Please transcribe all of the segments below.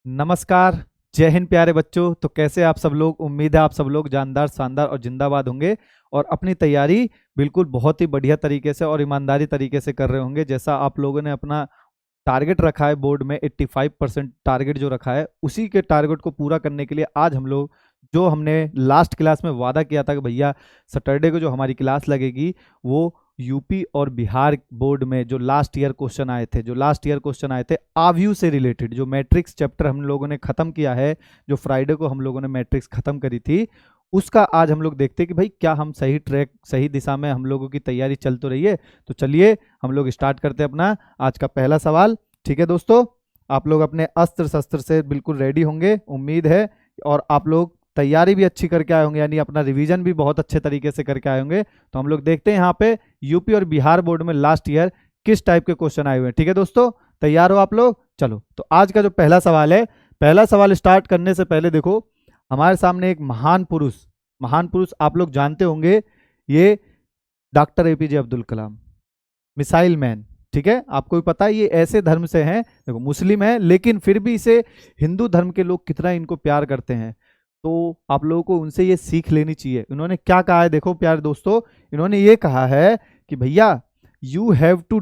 नमस्कार। जय हिंद प्यारे बच्चों। तो कैसे आप सब लोग? उम्मीद है आप सब लोग जानदार, शानदार और जिंदाबाद होंगे और अपनी तैयारी बिल्कुल बहुत ही बढ़िया तरीके से और ईमानदारी तरीके से कर रहे होंगे। जैसा आप लोगों ने अपना टारगेट रखा है बोर्ड में 85% टारगेट जो रखा है, उसी के टारगेट को पूरा करने के लिए आज हम लोग जो हमने लास्ट क्लास में वादा किया था कि भैया सैटरडे को जो हमारी क्लास लगेगी वो यूपी और बिहार बोर्ड में जो लास्ट ईयर क्वेश्चन आए थे आव्यू से रिलेटेड, जो मैट्रिक्स चैप्टर हम लोगों ने खत्म किया है, जो फ्राइडे को हम लोगों ने मैट्रिक्स खत्म करी थी, उसका आज हम लोग देखते हैं कि भाई क्या हम सही ट्रैक सही दिशा में हम लोगों की तैयारी चल तो रही है। तो चलिए हम लोग स्टार्ट करते हैं अपना आज का पहला सवाल। ठीक है दोस्तों, आप लोग अपने अस्त्र शस्त्र से बिल्कुल रेडी होंगे उम्मीद है, और आप लोग तैयारी भी अच्छी करके आए होंगे, यानी अपना रिवीजन भी बहुत अच्छे तरीके से करके आए होंगे। तो हम लोग देखते हैं यहाँ पे यूपी और बिहार बोर्ड में लास्ट ईयर किस टाइप के क्वेश्चन आए हुए हैं। ठीक है दोस्तों, तैयार हो आप लोग? चलो तो आज का जो पहला सवाल है, पहला सवाल स्टार्ट करने से पहले देखो हमारे सामने एक महान पुरुष आप लोग जानते होंगे, ये doctor APJ Abdul Kalam, missile man. ठीक है, आपको भी पता है ये ऐसे धर्म से हैं, देखो मुस्लिम है लेकिन फिर भी इसे हिंदू धर्म के लोग कितना इनको प्यार करते हैं। तो आप लोगों को उनसे ये सीख लेनी चाहिए। इन्होंने क्या कहा है देखो प्यारे दोस्तों, इन्होंने ये कहा है कि भैया you have to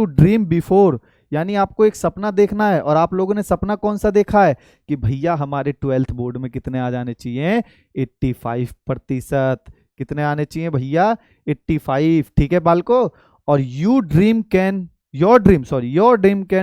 dream before, यानी आपको एक सपना देखना है। और आप लोगों ने सपना कौन सा देखा है कि भैया हमारे 12th बोर्ड में कितने आ जाने चाहिए? 85%। कितने आने चाहिए भैया? 85। ठीक है बालको, और योर ड्रीम कैन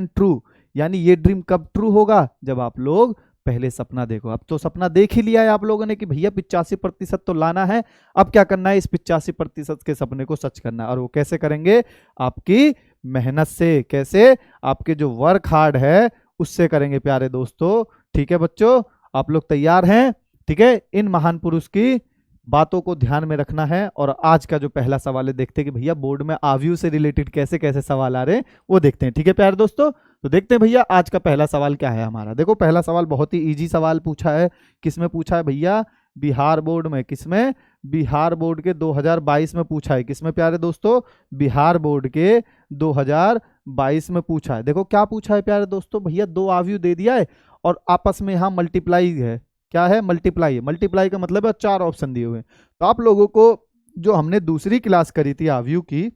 ट्रू, यानी ये ड्रीम कब ट्रू होगा? जब आप लोग पहले सपना देखो। अब तो सपना देख ही लिया है आप लोगों ने कि भैया 85% तो लाना है। अब क्या करना है? इस 85% के सपने को सच करना है। और वो कैसे करेंगे? आपकी मेहनत से। कैसे? आपके जो वर्क हार्ड है उससे करेंगे प्यारे दोस्तों। ठीक है बच्चों, आप लोग तैयार हैं? ठीक है, इन महान पुरुष की बातों को ध्यान में रखना है। और आज का जो पहला सवाल है, देखते हैं कि भैया बोर्ड में आव्यू से रिलेटेड कैसे कैसे सवाल आ रहे हैं, वो देखते हैं। ठीक है प्यारे दोस्तों, तो देखते हैं भैया आज का पहला सवाल क्या है हमारा। देखो पहला सवाल बहुत ही इजी सवाल पूछा है। किसमें पूछा है भैया? बिहार बोर्ड में। किसमें? बिहार बोर्ड के 2022 में पूछा है। किसमें प्यारे दोस्तों? बिहार बोर्ड के 2022 में पूछा है। देखो क्या पूछा है प्यारे दोस्तों, भैया दो आव्यू दे दिया है और आपस में यहाँ मल्टीप्लाई है। क्या है? मल्टीप्लाई है। मल्टीप्लाई का मतलब है 4 ऑप्शन दिए हुए हैं। तो आप लोगों को जो हमने दूसरी क्लास करी थी आव्यू की,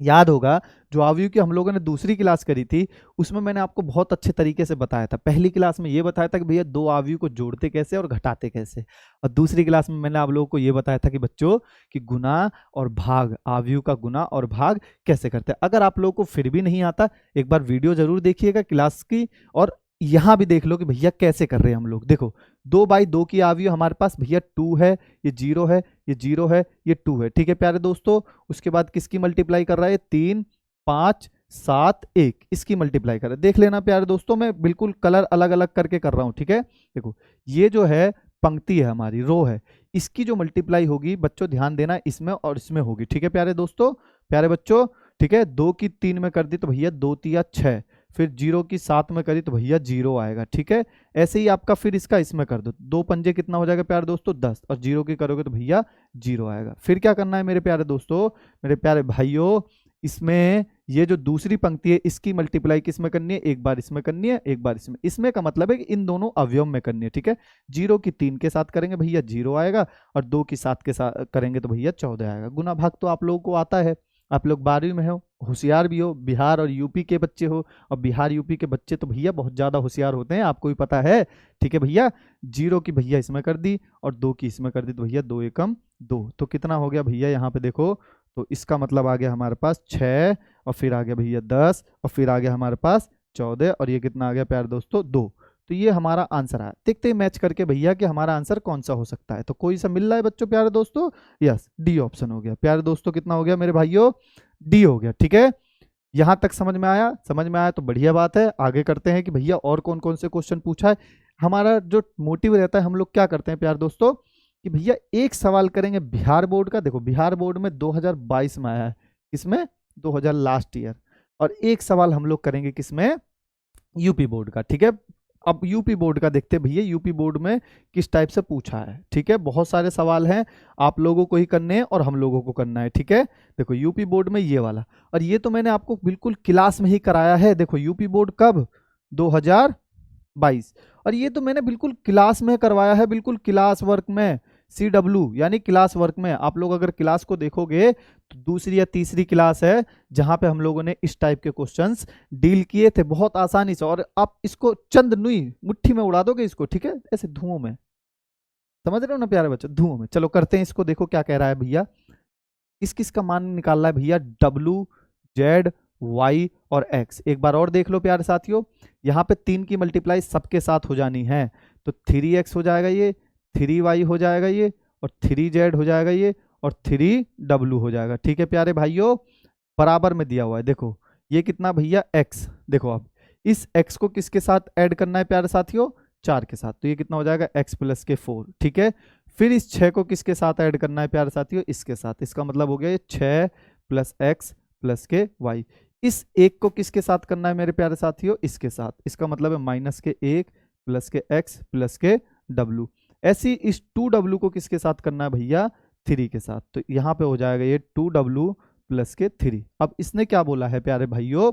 याद होगा, जो आव्यू की हम लोगों ने दूसरी क्लास करी थी उसमें मैंने आपको बहुत अच्छे तरीके से बताया था। पहली क्लास में ये बताया था कि भैया दो आव्यू को जोड़ते कैसे और घटाते कैसे, और दूसरी क्लास में मैंने आप लोगों को ये बताया था कि बच्चों कि गुना और भाग, आव्यू का गुना और भाग कैसे करते हैं। अगर आप लोगों को फिर भी नहीं आता, एक बार वीडियो जरूर देखिएगा क्लास की, और यहाँ भी देख लो कि भैया कैसे कर रहे हैं हम लोग। देखो 2/2 की आव्यू हमारे पास भैया 2 है, ये 0 है, ये 0 है, ये 2 है। ठीक है प्यारे दोस्तों, उसके बाद किसकी मल्टीप्लाई कर रहा है? 3, 5, 7, 1, इसकी मल्टीप्लाई कर रहा है। देख लेना प्यारे दोस्तों, मैं बिल्कुल कलर अलग अलग करके कर रहा हूँ। ठीक है, देखो ये जो है पंक्ति है हमारी, रो है, इसकी जो मल्टीप्लाई होगी बच्चों ध्यान देना इसमें और इसमें होगी। ठीक है प्यारे दोस्तों, प्यारे बच्चों, ठीक है, 2 की 3 में कर दी तो भैया 2 तिया 6, फिर 0 की 7 में करी तो भैया 0 आएगा। ठीक है, ऐसे ही आपका फिर इसका इसमें कर दो, 2 पंजे कितना हो जाएगा प्यारे दोस्तों? 10, और 0 की करोगे तो भैया 0 आएगा। फिर क्या करना है मेरे प्यारे दोस्तों, मेरे प्यारे भाइयों, इसमें ये जो दूसरी पंक्ति है इसकी मल्टीप्लाई किसमें करनी है? एक बार इसमें करनी है, एक बार इसमें। इसमें का मतलब है कि इन दोनों अवयव में करनी है। ठीक है, 0 की 3 के साथ करेंगे भैया 0 आएगा, और 2 की 7 के साथ करेंगे तो भैया 14 आएगा। गुना भाग तो आप लोगों को आता है, आप लोग 12वीं में हो, होशियार भी हो, बिहार और यूपी के बच्चे हो, और बिहार यूपी के बच्चे तो भैया बहुत ज़्यादा होशियार होते हैं, आपको भी पता है। ठीक है भैया, 0 की भैया इसमें कर दी और 2 की इसमें कर दी तो भैया 2 एकम 2, तो कितना हो गया भैया यहाँ पे देखो, तो इसका मतलब आ गया हमारे पास 6, और फिर आ गया भैया 10, और फिर आ गया हमारे पास 14, और ये कितना आ गया प्यारे दोस्तों? 2। तो ये हमारा आंसर है। देखते हैं मैच करके भैया कि हमारा आंसर कौन सा हो सकता है। तो कोई सा मिल रहा है बच्चों प्यारे दोस्तों? यस, डी ऑप्शन हो गया प्यारे दोस्तों। कितना हो गया मेरे भाइयों? डी हो गया। ठीक है, यहां तक समझ में आया? समझ में आया तो बढ़िया बात है। आगे करते हैं कि भैया और कौन कौन से क्वेश्चन पूछा है। हमारा जो मोटिव रहता है, हम लोग क्या करते हैं प्यारे दोस्तों कि भैया एक सवाल करेंगे बिहार बोर्ड का। देखो बिहार बोर्ड में 2022 में आया है, किसमें? 2000 लास्ट ईयर। और एक सवाल हम लोग करेंगे किसमें? यूपी बोर्ड का। ठीक है, अब यूपी बोर्ड का देखते हैं भैया यूपी बोर्ड में किस टाइप से पूछा है। ठीक है, बहुत सारे सवाल हैं, आप लोगों को ही करने हैं और हम लोगों को करना है। ठीक है, देखो यूपी बोर्ड में ये वाला, और ये तो मैंने आपको बिल्कुल क्लास में ही कराया है। देखो यूपी बोर्ड कब? 22। और ये तो मैंने बिल्कुल क्लास में करवाया है, बिल्कुल क्लास वर्क में, CW यानी क्लास वर्क में। आप लोग अगर क्लास को देखोगे तो दूसरी या तीसरी क्लास है जहां पे हम लोगों ने इस टाइप के क्वेश्चंस डील किए थे बहुत आसानी से। और आप इसको चंद नुई मुट्ठी में उड़ा दोगे इसको, ठीक है, ऐसे धुओं में। समझ रहे हो ना प्यारे बच्चों, धुओं में। चलो करते हैं इसको, देखो क्या कह रहा है भैया। किस किस का मान निकालना है भैया, W, Z, Y और X। एक बार और देख लो प्यारे साथियों, यहाँ पे 3 की मल्टीप्लाई सबके साथ हो जानी है, तो 3X हो जाएगा ये, 3Y हो जाएगा ये, और 3Z हो जाएगा ये, और 3W हो जाएगा। ठीक है प्यारे भाइयों, बराबर में दिया हुआ है। देखो ये कितना भैया X, देखो अब इस X को किसके साथ ऐड करना है प्यारे साथियों, 4 के साथ, तो ये कितना हो जाएगा X प्लस के 4। ठीक है, फिर इस 6 को किसके साथ ऐड करना है प्यारे साथियों, इसके साथ। इसका मतलब हो गया ये 6 प्लस एक्स प्लस के वाई। इस 1 को किसके साथ करना है मेरे प्यारे साथियों, इसके साथ। इसका मतलब है माइनस के 1 प्लस के एक्स प्लस के W। ऐसी इस 2W को किसके साथ करना है भैया, 3 के साथ। तो यहाँ पे हो जाएगा ये 2W प्लस के 3। अब इसने क्या बोला है प्यारे भाइयों,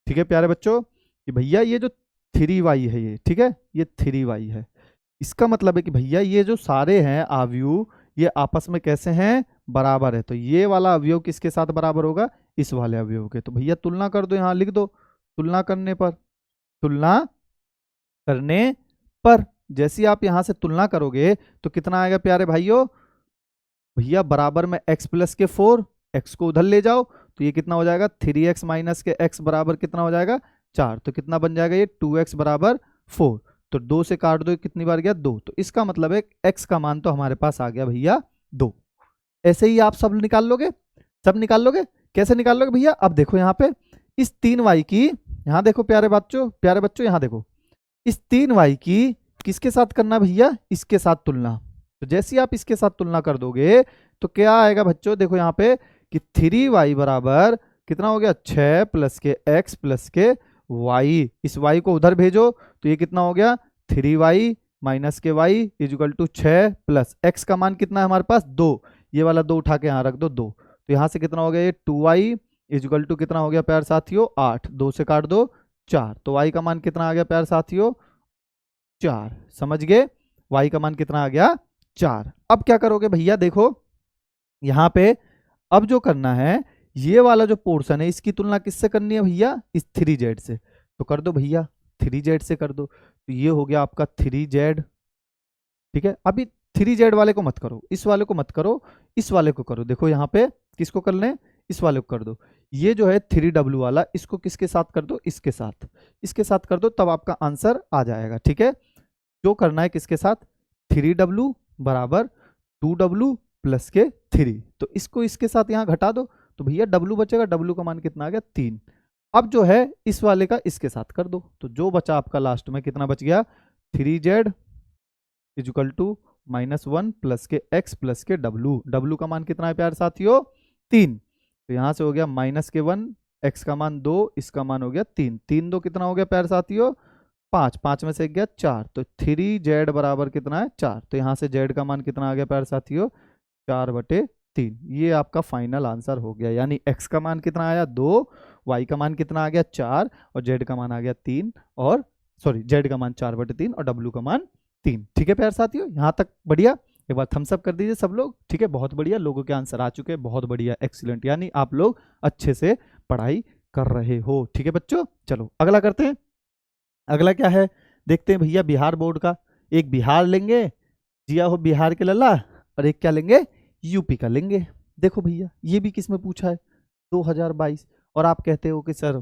ठीक है प्यारे बच्चों, कि भैया ये जो 3Y है ये, ठीक है, ये 3Y है। इसका मतलब है कि भैया ये जो सारे हैं अवयव, ये आपस में कैसे हैं, बराबर है। तो ये वाला अवयव किसके साथ बराबर होगा, इस वाले अवयव के। तो भैया तुलना कर दो, यहाँ लिख दो, तुलना करने पर, तुलना करने पर जैसी आप यहां से तुलना करोगे तो कितना आएगा प्यारे भाइयों, भैया बराबर में x प्लस के 4, x को उधर ले जाओ तो ये कितना हो जाएगा, 3x माइनस के x बराबर कितना हो जाएगा, 4। तो कितना बन जाएगा ये, 2x बराबर 4। तो 2 से काट दो, कितनी बार गया, 2। तो इसका मतलब है x का मान तो हमारे पास आ गया भैया 2। ऐसे ही आप सब निकाल लोगे, सब निकाल लोगे। कैसे निकाल लोगे भैया, अब देखो यहाँ पे इस 3y की, यहाँ देखो प्यारे बच्चों, प्यारे बच्चों यहाँ देखो, इस 3y की किसके साथ करना भैया, इसके साथ तुलना। तो जैसे ही आप इसके साथ तुलना कर दोगे तो क्या आएगा बच्चों, देखो यहाँ पे कि 3y बराबर कितना हो गया, 6 प्लस के x प्लस के y। इस y को उधर भेजो तो ये कितना हो गया, 3y माइनस के y equal to 6 plus x का मान कितना है हमारे पास, 2। ये वाला 2 उठा के यहाँ रख दो, 2। तो यहाँ से कितना हो गया, ये 2y इजिकल टू कितना हो गया प्यार साथियों, 8। 2 से काट दो, 4। तो y का मान कितना आ गया प्यार साथियों, 4। समझ गए, y का मान कितना आ गया, 4। अब क्या करोगे भैया, देखो यहाँ पे अब जो करना है, ये वाला जो पोर्शन है इसकी तुलना किससे करनी है भैया, इस 3z से। तो कर दो भैया, 3z से कर दो। तो ये हो गया आपका 3z। ठीक है, अभी 3z वाले को मत करो, इस वाले को मत करो, इस वाले को करो। देखो यहाँ पे किसको कर लें, इस वाले को कर दो। ये जो है 3w वाला, इसको किसके साथ कर दो, इसके साथ, इसके साथ कर दो, तब आपका आंसर आ जाएगा। ठीक है, जो करना है किसके साथ, 3w बराबर 2w प्लस के 3। तो इसको इसके साथ यहाँ घटा दो तो भैया w बचेगा, w का मान कितना आ गया, 3। अब जो है इस वाले का इसके साथ कर दो, तो जो बचा आपका लास्ट में कितना बच गया, 3z इजिकल टू -1 प्लस के x प्लस के w का मान कितना है प्यार साथियों, 3। तो यहाँ से हो गया -1, x का मान 2, इसका मान हो गया 3। 3 2 कितना हो गया प्यार साथियों, 5। 5 में से एक गया 4। तो 3z बराबर कितना है, 4। तो यहाँ से z का मान कितना आ गया प्यार साथियों, 4/3। ये आपका फाइनल आंसर हो गया। यानी x का मान कितना आया, 2, y का मान कितना आ गया, 4, और z का मान आ गया 3, और सॉरी z का मान 4/3 और w का मान 3। ठीक है प्यार साथियों, यहाँ तक बढ़िया। एक बार थम्स अप कर दीजिए सब लोग। ठीक है, बहुत बढ़िया, लोगों के आंसर आ चुके हैं, बहुत बढ़िया, एक्सीलेंट। यानी आप लोग अच्छे से पढ़ाई कर रहे हो। ठीक है बच्चों, चलो अगला करते हैं। अगला क्या है, देखते हैं भैया, बिहार बोर्ड का। एक बिहार लेंगे, जिया हो बिहार के लल्ला, और एक क्या लेंगे, यूपी का लेंगे। देखो भैया ये भी किस में पूछा है, 2022। और आप कहते हो कि सर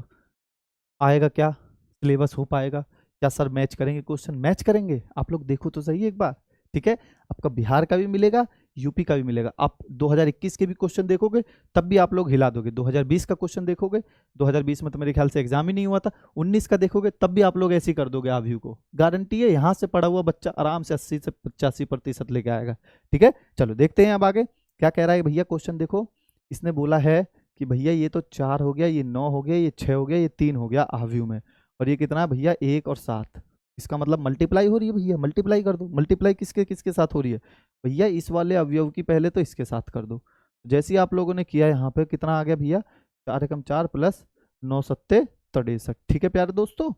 आएगा क्या, सिलेबस हो पाएगा क्या सर, मैच करेंगे क्वेश्चन, मैच करेंगे। आप लोग देखो तो सही एक बार। ठीक है, आपका बिहार का भी मिलेगा, यूपी का भी मिलेगा। आप 2021 के भी क्वेश्चन देखोगे तब भी आप लोग हिला दोगे। 2020 का क्वेश्चन देखोगे, 2020 में तो मेरे ख्याल से एग्जाम ही नहीं हुआ था। 19 का देखोगे तब भी आप लोग ऐसे ही कर दोगे। आव्यू को गारंटी है, यहाँ से पढ़ा हुआ बच्चा आराम से 80 से 85% लेके आएगा। ठीक है, चलो देखते हैं अब आगे क्या कह रहा है भैया। क्वेश्चन देखो, इसने बोला है कि भैया ये तो 4 हो गया, ये 9 हो गया, ये 6 हो गया, ये 3 हो गया आव्यू में, और ये कितना भैया 1 और 7। इसका मतलब मल्टीप्लाई हो रही है भैया, मल्टीप्लाई कर दो। मल्टीप्लाई किसके किसके साथ हो रही है भैया, इस वाले अवयव की पहले तो इसके साथ कर दो। जैसे ही आप लोगों ने किया, यहाँ पे कितना आ गया भैया, 4 एकम 4 प्लस 9 सत्ते 63। ठीक है प्यारे दोस्तों,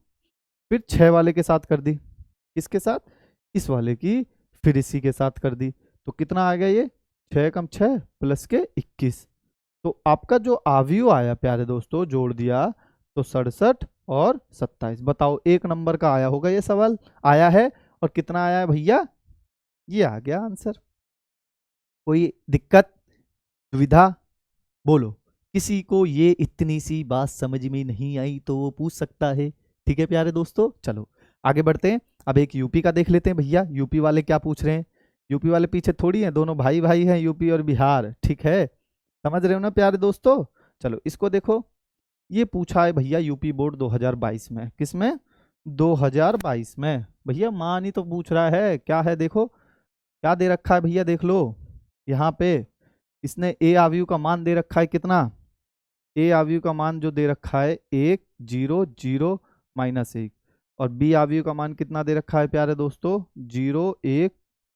फिर 6 वाले के साथ कर दी, किसके साथ, इस वाले की, फिर इसी के साथ कर दी, तो कितना आ गया ये 6 कम 6 प्लस के 21। तो आपका जो आव्यूह आया प्यारे दोस्तों, जोड़ दिया तो 67 और 27। बताओ 1 नंबर का आया होगा ये सवाल, आया है। और कितना आया है भैया, ये आ गया आंसर। कोई दिक्कत, दुविधा, बोलो। किसी को ये इतनी सी बात समझ में नहीं आई तो वो पूछ सकता है। ठीक है प्यारे दोस्तों, चलो आगे बढ़ते हैं। अब एक यूपी का देख लेते हैं भैया, यूपी वाले क्या पूछ रहे हैं। यूपी वाले पीछे थोड़ी हैं, दोनों भाई भाई हैं, यूपी और बिहार, ठीक है, समझ रहे हो ना प्यारे दोस्तों। चलो इसको देखो, ये पूछा है भैया यूपी बोर्ड 2022 में, किसमें, 2022 में। भैया मान ही तो पूछ रहा है, क्या है देखो, क्या दे रखा है भैया, देख लो यहाँ पे। इसने ए आव्यूह का मान दे रखा है कितना, ए आव्यूह का मान जो दे रखा है 1 0 0 -1, और बी आव्यूह का मान कितना दे रखा है प्यारे दोस्तों, 0 1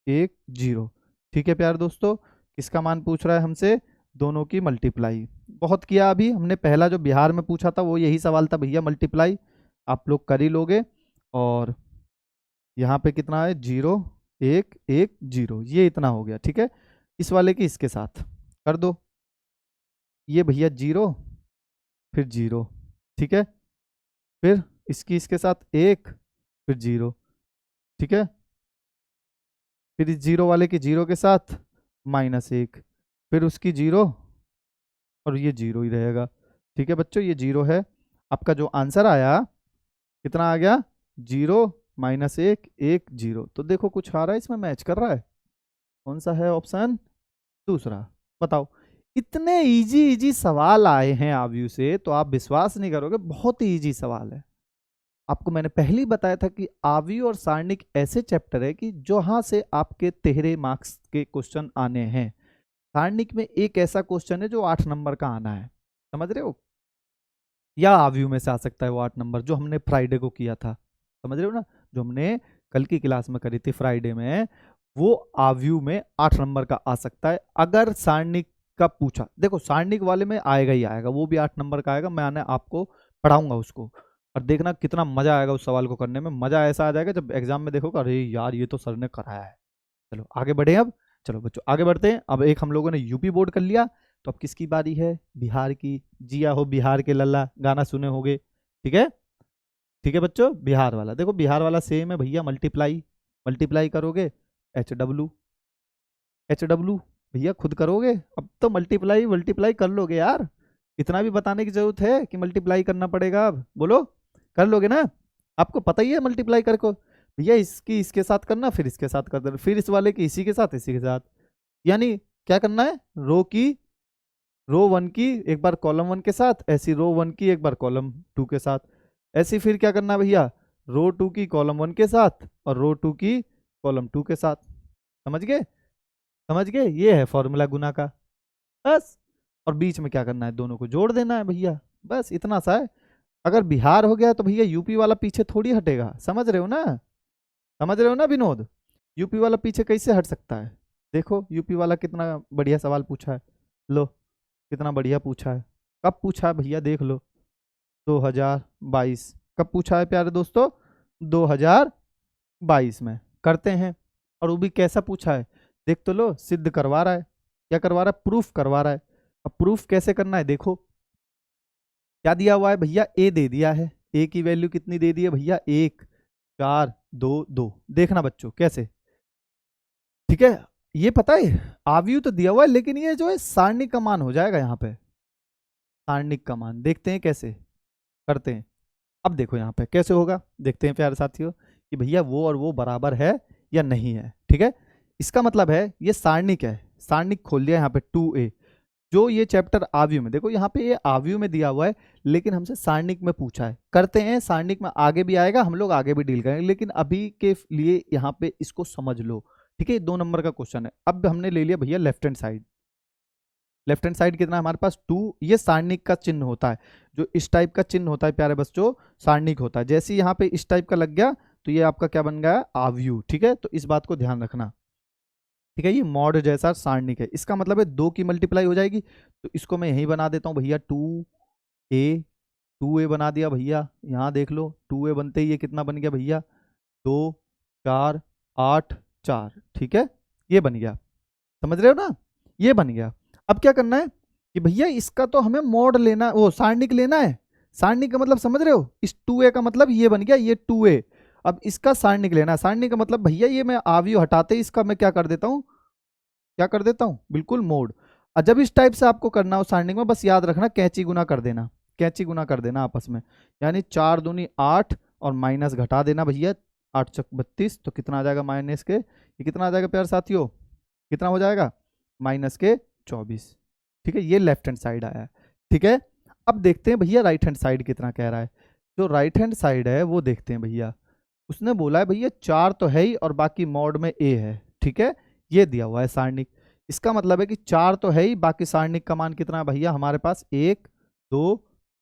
1 0। ठीक है प्यारे दोस्तों, किसका मान पूछ रहा है हमसे, दोनों की मल्टीप्लाई। बहुत किया अभी हमने, पहला जो बिहार में पूछा था वो यही सवाल था भैया, मल्टीप्लाई आप लोग कर ही लोगे। और यहाँ पे कितना है, 0 1 1 0, ये इतना हो गया। ठीक है, इस वाले की इसके साथ कर दो, ये भैया 0 फिर 0, ठीक है, फिर इसकी इसके साथ 1 फिर 0, ठीक है, फिर इस 0 वाले की 0 के साथ -1, फिर उसकी 0, और ये 0 ही रहेगा। ठीक है बच्चों, ये 0 है। आपका जो आंसर आया कितना आ गया, 0 -1 1 0। तो देखो कुछ आ रहा है इसमें, मैच कर रहा है। कौन सा है ऑप्शन, दूसरा। बताओ, इतने इजी इजी सवाल आए हैं आव्यूह से, तो आप विश्वास नहीं करोगे, बहुत ही इजी सवाल है। आपको मैंने पहले ही बताया था कि आव्यूह और सारणिक ऐसे चैप्टर है कि जहां से आपके 13 मार्क्स के क्वेश्चन आने हैं। सारणिक में एक ऐसा क्वेश्चन है जो 8 नंबर का आना है, समझ रहे हो, या आव्यूह में से आ सकता है वो 8 नंबर, जो हमने फ्राइडे को किया था, समझ रहे हो ना, जो हमने कल की क्लास में करी थी फ्राइडे में, वो आव्यूह में 8 नंबर का आ सकता है अगर सारणिक का पूछा। देखो सारणिक वाले में आएगा ही आएगा, वो भी 8 नंबर का आएगा, मैंने आपको पढ़ाऊंगा उसको, और देखना कितना मजा आएगा उस सवाल को करने में। मजा ऐसा आ जाएगा जब एग्जाम में देखोगे, अरे यार ये तो सर ने कराया है। चलो आगे बढ़े अब, चलो बच्चों आगे बढ़ते हैं। अब एक हम लोगों ने यूपी बोर्ड कर लिया, तो अब किसकी बारी है, बिहार की। जिया हो बिहार के लल्ला, गाना सुने होगे, ठीक है। ठीक है बच्चों, बिहार वाला देखो, बिहार वाला सेम है भैया, मल्टीप्लाई, मल्टीप्लाई करोगे HW, HW भैया खुद करोगे, अब तो मल्टीप्लाई मल्टीप्लाई कर लोगे यार, इतना भी बताने की जरूरत है कि मल्टीप्लाई करना पड़ेगा, अब बोलो कर लोगे ना, आपको पता ही है मल्टीप्लाई कर को। भैया इसकी इसके साथ करना, फिर इसके साथ कर देना, फिर इस वाले की इसी के साथ इसी के साथ, यानी क्या करना है, रो की, रो 1 की एक बार कॉलम 1 के साथ, ऐसी रो 1 की एक बार कॉलम 2 के साथ, ऐसी फिर क्या करना है भैया, रो 2 की कॉलम 1 के साथ और रो 2 की कॉलम 2 के साथ। समझ गए, समझ गए, ये है फॉर्मूला गुना का, बस। और बीच में क्या करना है, दोनों को जोड़ देना है भैया, बस इतना सा है। अगर बिहार हो गया तो भैया यूपी वाला पीछे थोड़ी हटेगा, समझ रहे हो ना, समझ रहे हो ना विनोद, यूपी वाला पीछे कैसे हट सकता है। देखो यूपी वाला कितना बढ़िया सवाल पूछा है, लो कितना बढ़िया पूछा है, कब पूछा है भैया देख लो, 2022 कब पूछा है प्यारे दोस्तों, 2022 में। करते हैं, और वो भी कैसा पूछा है, देख तो लो, सिद्ध करवा रहा है, क्या करवा रहा है, प्रूफ करवा रहा है। अब प्रूफ कैसे करना है, देखो क्या दिया हुआ है भैया, ए दे दिया है, ए की वैल्यू कितनी दे दी है भैया, 1 4 2 2। देखना बच्चों कैसे, ठीक है, ये पता है आव्यूह तो दिया हुआ है, लेकिन ये जो है सारणिक का मान हो जाएगा यहाँ पे, सारणिक का मान देखते हैं कैसे करते हैं। अब देखो यहाँ पे कैसे होगा, देखते हैं प्यारे साथियों कि भैया वो और वो बराबर है या नहीं है। ठीक है, इसका मतलब है ये सारणिक है, सारणिक खोल दिया यहाँ पे 2a, जो ये चैप्टर आव्यूह में, देखो यहाँ पे ये आव्यूह में दिया हुआ है, लेकिन हमसे सारणिक में पूछा है। करते हैं, सारणिक में आगे भी आएगा, हम लोग आगे भी डील करेंगे, लेकिन अभी के लिए यहाँ पे इसको समझ लो। ठीक है, 2 नंबर का क्वेश्चन है। अब हमने ले लिया भैया left hand side, left hand side कितना है हमारे पास 2, ये सारणिक का चिन्ह होता है, जो इस टाइप का चिन्ह होता है प्यारे बच्चों, सारणिक होता है। जैसे यहाँ पे इस टाइप का लग गया तो ये आपका क्या बन गया, आव्यूह। ठीक है, तो इस बात को ध्यान रखना। ठीक है, ये मॉड जैसा सारणिक है, इसका मतलब है 2 की मल्टीप्लाई हो जाएगी, तो इसको मैं यही बना देता हूँ भैया 2a 2a बना दिया भैया, यहाँ देख लो 2a बनते ही ये कितना बन गया भैया, 2 4 8 4, ठीक है, ये बन गया, समझ रहे हो ना, ये बन गया। अब क्या करना है कि भैया इसका तो हमें मोड लेना, वो सारणिक लेना है। सारणिक का मतलब समझ रहे हो, इस 2a का मतलब ये बन गया, ये 2a। अब इसका सारणिक लेना है। सारणिक का मतलब भैया ये मैं आव्यूह हटाते ही इसका मैं क्या कर देता हूँ, क्या कर देता हूँ, बिल्कुल मोड। और जब इस टाइप से आपको करना हो सारणिक में, बस याद रखना कैंची गुना कर देना, कैंची गुना कर देना आपस में, यानी 4 दूनी 8 और माइनस घटा देना भैया, 8 चक 32, तो कितना आ जाएगा माइनस के, ये कितना आ जाएगा प्यार साथियों, कितना हो जाएगा, माइनस के 24, ठीक है, ये लेफ्ट हैंड साइड आया है, ठीक है। अब देखते हैं भैया राइट हैंड साइड कितना कह रहा है। जो राइट हैंड साइड है वो देखते हैं भैया, उसने बोला है भैया 4 तो है ही और बाकी मॉड में a है, ठीक है, ये दिया हुआ है सारणिक। इसका मतलब है कि 4 तो है ही, बाकी सारणिक का मान कितना है भैया हमारे पास, 1 2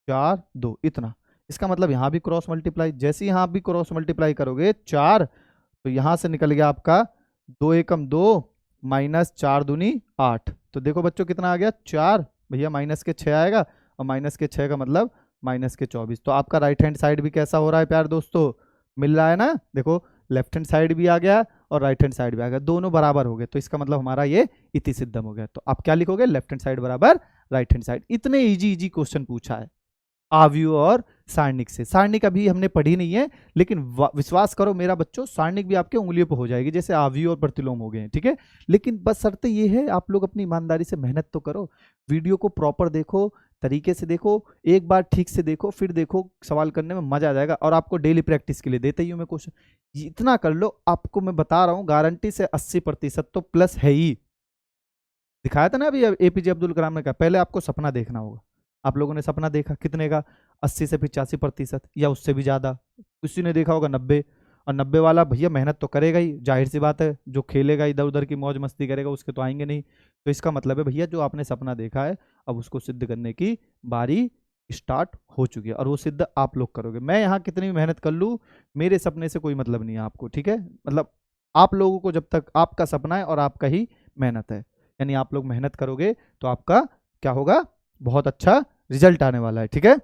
4 2, इतना। इसका मतलब यहाँ भी क्रॉस मल्टीप्लाई, जैसे यहाँ भी क्रॉस मल्टीप्लाई करोगे 4, तो यहाँ से निकल गया आपका 2 एकम 2 माइनस 4 दूनी 8, तो देखो बच्चों कितना आ गया 4 भैया, माइनस के 6 आएगा, और माइनस के 6 का मतलब माइनस के 24। तो आपका राइट हैंड साइड भी कैसा हो रहा है प्यार दोस्तों, मिल रहा है ना, देखो लेफ्ट हैंड साइड भी आ गया और राइट हैंड साइड भी आ गया, दोनों बराबर हो गए, तो इसका मतलब हमारा ये इति सिद्धम हो गया। तो आप क्या लिखोगे, लेफ्ट हैंड साइड बराबर राइट हैंड साइड। इतने इजी इजी क्वेश्चन पूछा है आव्यूह और सारणिक से। सारणिक अभी हमने पढ़ी नहीं है, लेकिन विश्वास करो मेरा बच्चों, सारणिक भी आपके उंगलियों पर हो जाएगी, जैसे आव्यूह और प्रतिलोम हो गए हैं, ठीक है। लेकिन बस शर्त ये है, आप लोग अपनी ईमानदारी से मेहनत तो करो, वीडियो को प्रॉपर देखो, तरीके से देखो, एक बार ठीक से देखो, फिर देखो, सवाल करने में मजा आ जाएगा। और आपको डेली प्रैक्टिस के लिए देते ही हूँ मैं क्वेश्चन, इतना कर लो, आपको मैं बता रहा हूँ गारंटी से 80% तो प्लस है ही। दिखाया था ना अभी एपीजे अब्दुल कलाम ने कहा, पहले आपको सपना देखना होगा। आप लोगों ने सपना देखा कितने का, 80 से 85% या उससे भी ज्यादा, किसी ने देखा होगा 90, और 90 वाला भैया मेहनत तो करेगा ही, जाहिर सी बात है, जो खेलेगा इधर उधर की मौज मस्ती करेगा उसके तो आएंगे नहीं। तो इसका मतलब है भैया जो आपने सपना देखा है, अब उसको सिद्ध करने की बारी स्टार्ट हो चुकी है, और वो सिद्ध आप लोग करोगे। मैं यहाँ कितनी भी मेहनत कर लूँ, मेरे सपने से कोई मतलब नहीं है आपको, ठीक है, मतलब आप लोगों को जब तक आपका सपना है और आपका ही मेहनत है, यानी आप लोग मेहनत करोगे तो आपका क्या होगा, बहुत अच्छा रिजल्ट आने वाला है, ठीक है।